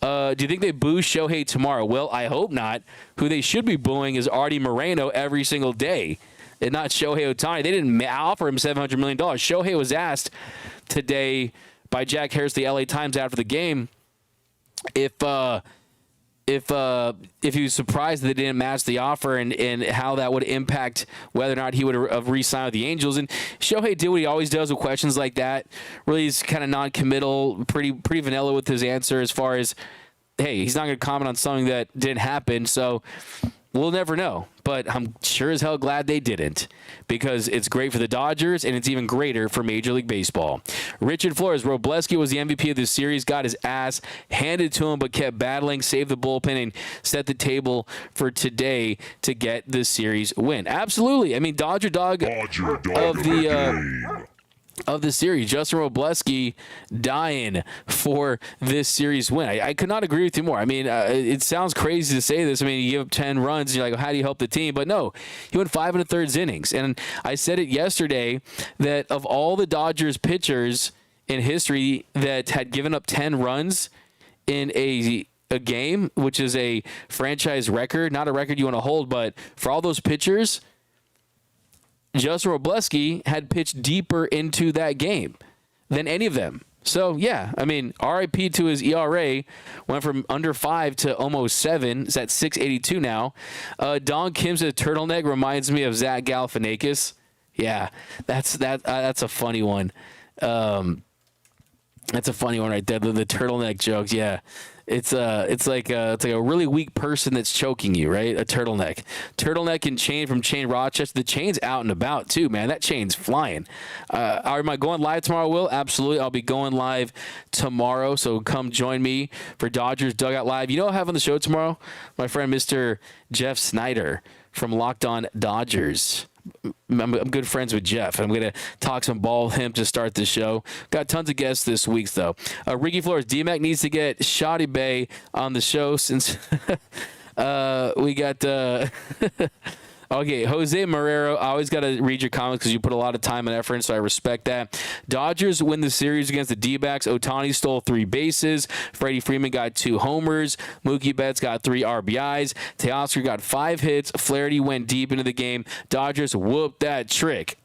Do you think they boo Shohei tomorrow? Well, I hope not. Who they should be booing is Artie Moreno every single day, and not Shohei Ohtani. They didn't offer him $700 million. Shohei was asked today by Jack Harris, the LA Times, after the game, if he was surprised that they didn't match the offer and how that would impact whether or not he would have re-signed with the Angels. And Shohei did what he always does with questions like that. Really, he's kind of non-committal, pretty vanilla with his answer as far as, hey, he's not going to comment on something that didn't happen. So we'll never know. But I'm sure as hell glad they didn't, because it's great for the Dodgers and it's even greater for Major League Baseball. Richard Flores, Robleski was the MVP of this series, got his ass handed to him, but kept battling, saved the bullpen, and set the table for today to get the series win. Absolutely. I mean, Dodger dog of the series. Justin Robleski dying for this series win. I could not agree with you more. I mean, it sounds crazy to say this. I mean, you give up 10 runs, and you're like, how do you help the team? But no, he went 5 1/3 innings. And I said it yesterday that of all the Dodgers pitchers in history that had given up 10 runs in a game, which is a franchise record, not a record you want to hold, but for all those pitchers, Justin Robleski had pitched deeper into that game than any of them. So, yeah, I mean, RIP to his ERA. Went from under 5 to almost 7. It's at 6.82 now. Don Kim's turtleneck reminds me of Zach Galifianakis. Yeah, that's a funny one. That's a funny one right there. The turtleneck jokes. Yeah, it's like a really weak person that's choking you, right? A turtleneck and chain from Chain Rochester. The chain's out and about too, man. That chain's flying. Am I going live tomorrow, Will? Absolutely. I'll be going live tomorrow, so come join me for Dodgers Dugout Live. You know what I have on the show tomorrow? My friend Mr. Jeff Snyder from Locked On Dodgers. I'm good friends with Jeff. I'm going to talk some ball with him to start the show. Got tons of guests this week, though. Ricky Flores, D-Mac needs to get Shoddy Bay on the show since we got... Okay, Jose Marrero, I always got to read your comments because you put a lot of time and effort in, so I respect that. Dodgers win the series against the D-backs. Ohtani stole 3 bases. Freddie Freeman got 2 homers. Mookie Betts got 3 RBIs. Teoscar got 5 hits. Flaherty went deep into the game. Dodgers whooped that trick.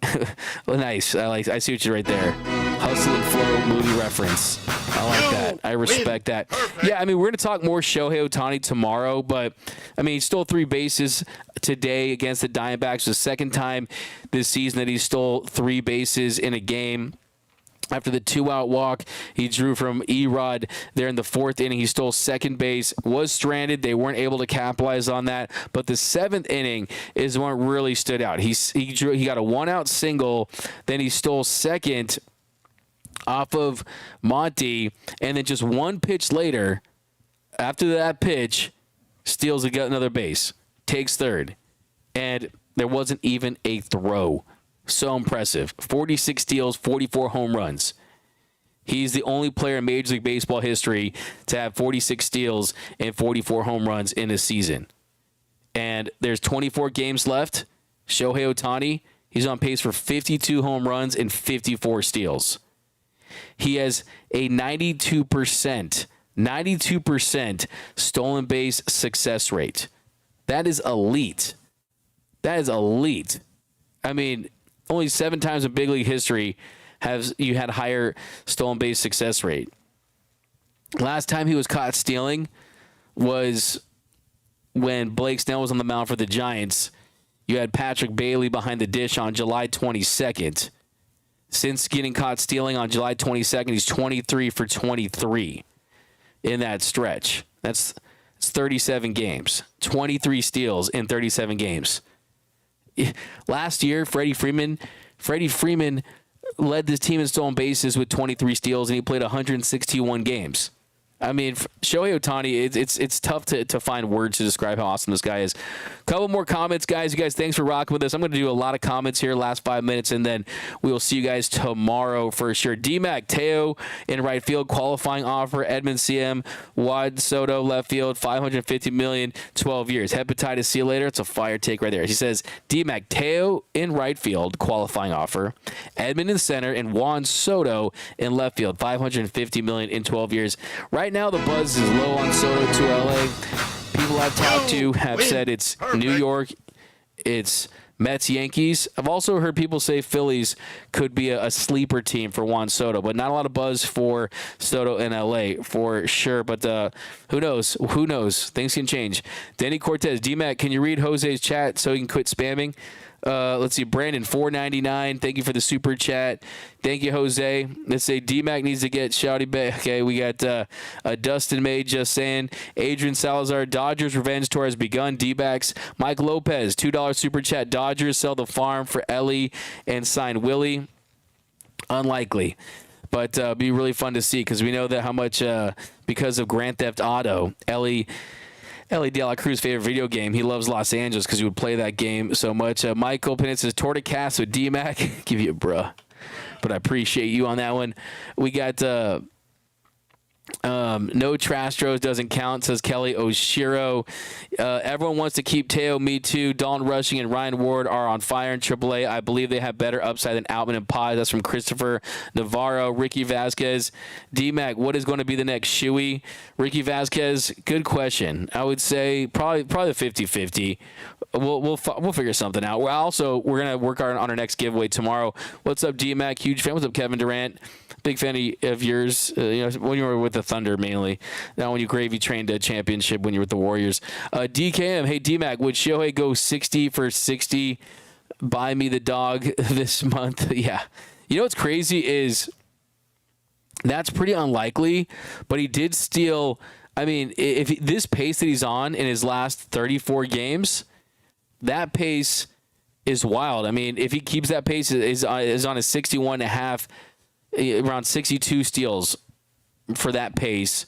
Nice. I see what you did right there. Hustle and flow movie reference. I like that. I respect that. Yeah, I mean, we're going to talk more Shohei Ohtani tomorrow, but, I mean, he stole 3 bases today against the Diamondbacks. The second time this season that he stole 3 bases in a game. After the 2-out walk he drew from Erod there in the 4th inning, he stole second base, was stranded. They weren't able to capitalize on that. But the 7th inning is what really stood out. He got a 1-out single, then he stole second off of Monty, and then just 1 pitch later, after that pitch, steals another base, takes third, and there wasn't even a throw. So impressive. 46 steals, 44 home runs. He's the only player in Major League Baseball history to have 46 steals and 44 home runs in a season. And there's 24 games left. Shohei Ohtani, he's on pace for 52 home runs and 54 steals. He has a 92% stolen base success rate. That is elite. That is elite. I mean, only 7 times in big league history have you had higher stolen base success rate. Last time he was caught stealing was when Blake Snell was on the mound for the Giants. You had Patrick Bailey behind the dish on July 22nd. Since getting caught stealing on July 22nd, he's 23 for 23 in that stretch. That's 37 games. 23 steals in 37 games. Last year, Freddie Freeman led this team in stolen bases with 23 steals, and he played 161 games. I mean, Shohei Ohtani, it's tough to find words to describe how awesome this guy is. Couple more comments, guys. You guys, thanks for rocking with us. I'm going to do a lot of comments here last 5 minutes, and then we will see you guys tomorrow for sure. D-Mac, Teo in right field, qualifying offer. Edmund CM, Juan Soto, left field, $550 million, 12 years. Hepatitis, see you later. It's a fire take right there. He says, D-Mac, Teo in right field, qualifying offer. Edmund in center, and Juan Soto in left field, $550 million in 12 years. Right now, the buzz is low on Soto to LA. People I've talked to have said it's New York, it's Mets, Yankees. I've also heard people say Phillies could be a sleeper team for Juan Soto, but not a lot of buzz for Soto in LA for sure. But who knows? Who knows? Things can change. Denny Cortez, D-Mac, can you read Jose's chat so he can quit spamming? Let's see, Brandon, $4.99. Thank you for the super chat. Thank you, Jose. Let's say D-Mac needs to get Shouty back. Okay, we got Dustin May just saying. Adrian Salazar, Dodgers revenge tour has begun. D-backs. Mike Lopez, $2 super chat. Dodgers sell the farm for Ellie and sign Willie. Unlikely. But be really fun to see because we know that how much, because of Grand Theft Auto, Ellie De La Cruz's favorite video game. He loves Los Angeles because he would play that game so much. Michael Penitz says, Torticast with D-Mac. Give you a bruh. But I appreciate you on that one. We got no Trastros doesn't count, says Kelly Oshiro. Everyone wants to keep Teo. Me too. Dalton Rushing and Ryan Ward are on fire in AAA. I believe they have better upside than Outman and Paz. That's from Christopher Navarro. Ricky Vasquez. D-Mac, what is going to be the next Shuey? Ricky Vasquez, good question. I would say probably 50-50. We'll figure something out. We're going to work on our next giveaway tomorrow. What's up, D-Mac? Huge fan. What's up, Kevin Durant? Big fan of yours, when you were with the Thunder mainly. Now when you gravy trained a championship when you were with the Warriors. DKM, hey, D-Mac, would Shohei go 60 for 60? Buy me the dog this month? Yeah. You know what's crazy is that's pretty unlikely, but he did steal. I mean, if this pace that he's on in his last 34 games, that pace is wild. I mean, if he keeps that pace, is on a 61.5, around 62 steals for that pace.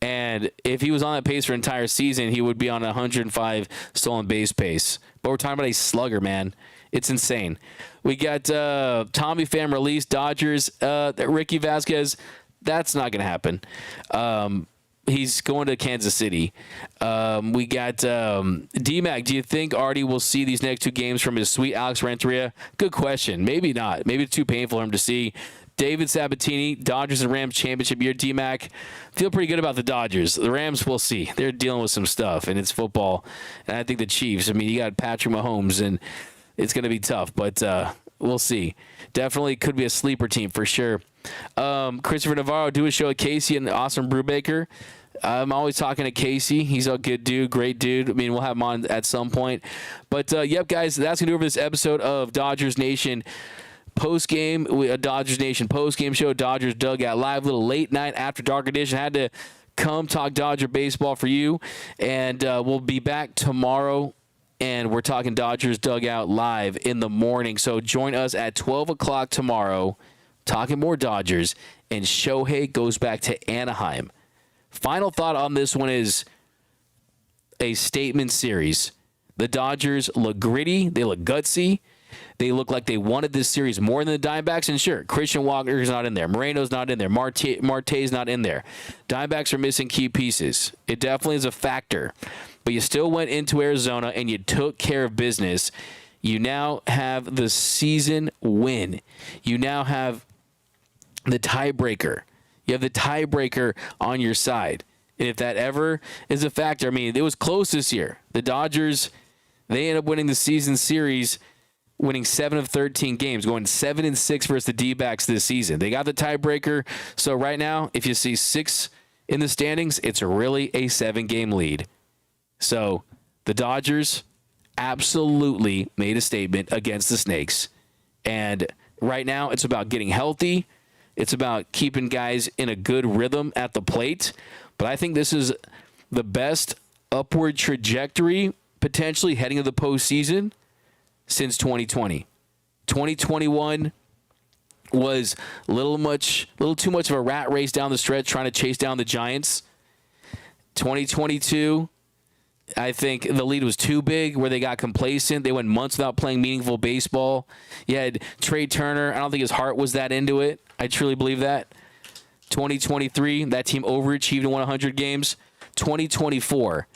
And if he was on that pace for an entire season, he would be on a 105 stolen base pace. But we're talking about a slugger, man. It's insane. We got Tommy Pham released, Dodgers, Ricky Vasquez. That's not going to happen. He's going to Kansas City. We got D-Mac. Do you think Artie will see these next 2 games from his sweet Alex Renteria? Good question. Maybe not. Maybe it's too painful for him to see. David Sabatini, Dodgers and Rams championship year. D-Mac, feel pretty good about the Dodgers. The Rams, we'll see. They're dealing with some stuff, and it's football. And I think the Chiefs, I mean, you got Patrick Mahomes, and it's going to be tough, but we'll see. Definitely could be a sleeper team for sure. Christopher Navarro, do a show at Casey and Austin Brubaker. I'm always talking to Casey. He's a good dude, great dude. I mean, we'll have him on at some point. But, yep, guys, that's going to do it for this episode of Dodgers Nation post-game, a Dodgers Nation post-game show, Dodgers Dugout Live, little late night after dark edition. Had to come talk Dodger baseball for you, and we'll be back tomorrow, and we're talking Dodgers Dugout Live in the morning. So join us at 12 o'clock tomorrow, talking more Dodgers, and Shohei goes back to Anaheim. Final thought on this one is a statement series. The Dodgers look gritty. They look gutsy. They look like they wanted this series more than the Diamondbacks. And sure, Christian Walker's not in there. Moreno's not in there. Marte's not in there. Diamondbacks are missing key pieces. It definitely is a factor. But you still went into Arizona and you took care of business. You now have the season win. You now have the tiebreaker. You have the tiebreaker on your side. And if that ever is a factor, I mean, it was close this year. The Dodgers, they ended up winning the season series, winning 7 of 13 games, going 7-6 versus the D-backs this season. They got the tiebreaker. So right now, if you see 6 in the standings, it's really a 7-game lead. So the Dodgers absolutely made a statement against the Snakes. And right now, it's about getting healthy. It's about keeping guys in a good rhythm at the plate. But I think this is the best upward trajectory potentially heading to the postseason since 2020. 2021 was a little too much of a rat race down the stretch trying to chase down the Giants. 2022, I think the lead was too big where they got complacent. They went months without playing meaningful baseball. You had Trey Turner. I don't think his heart was that into it. I truly believe that. 2023, that team overachieved and won 100 games. 2024,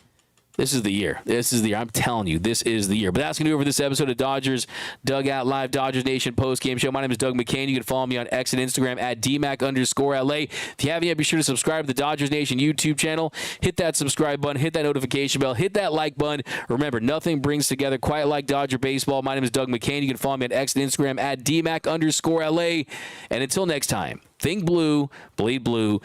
this is the year. This is the year. I'm telling you, this is the year. But that's going to do it for this episode of Dodgers Dugout Live, Dodgers Nation post-game show. My name is Doug McKain. You can follow me on X and Instagram at DMac_LA. If you haven't yet, be sure to subscribe to the Dodgers Nation YouTube channel. Hit that subscribe button. Hit that notification bell. Hit that like button. Remember, nothing brings together quite like Dodger baseball. My name is Doug McKain. You can follow me on X and Instagram at DMac_LA. And until next time, think blue, bleed blue.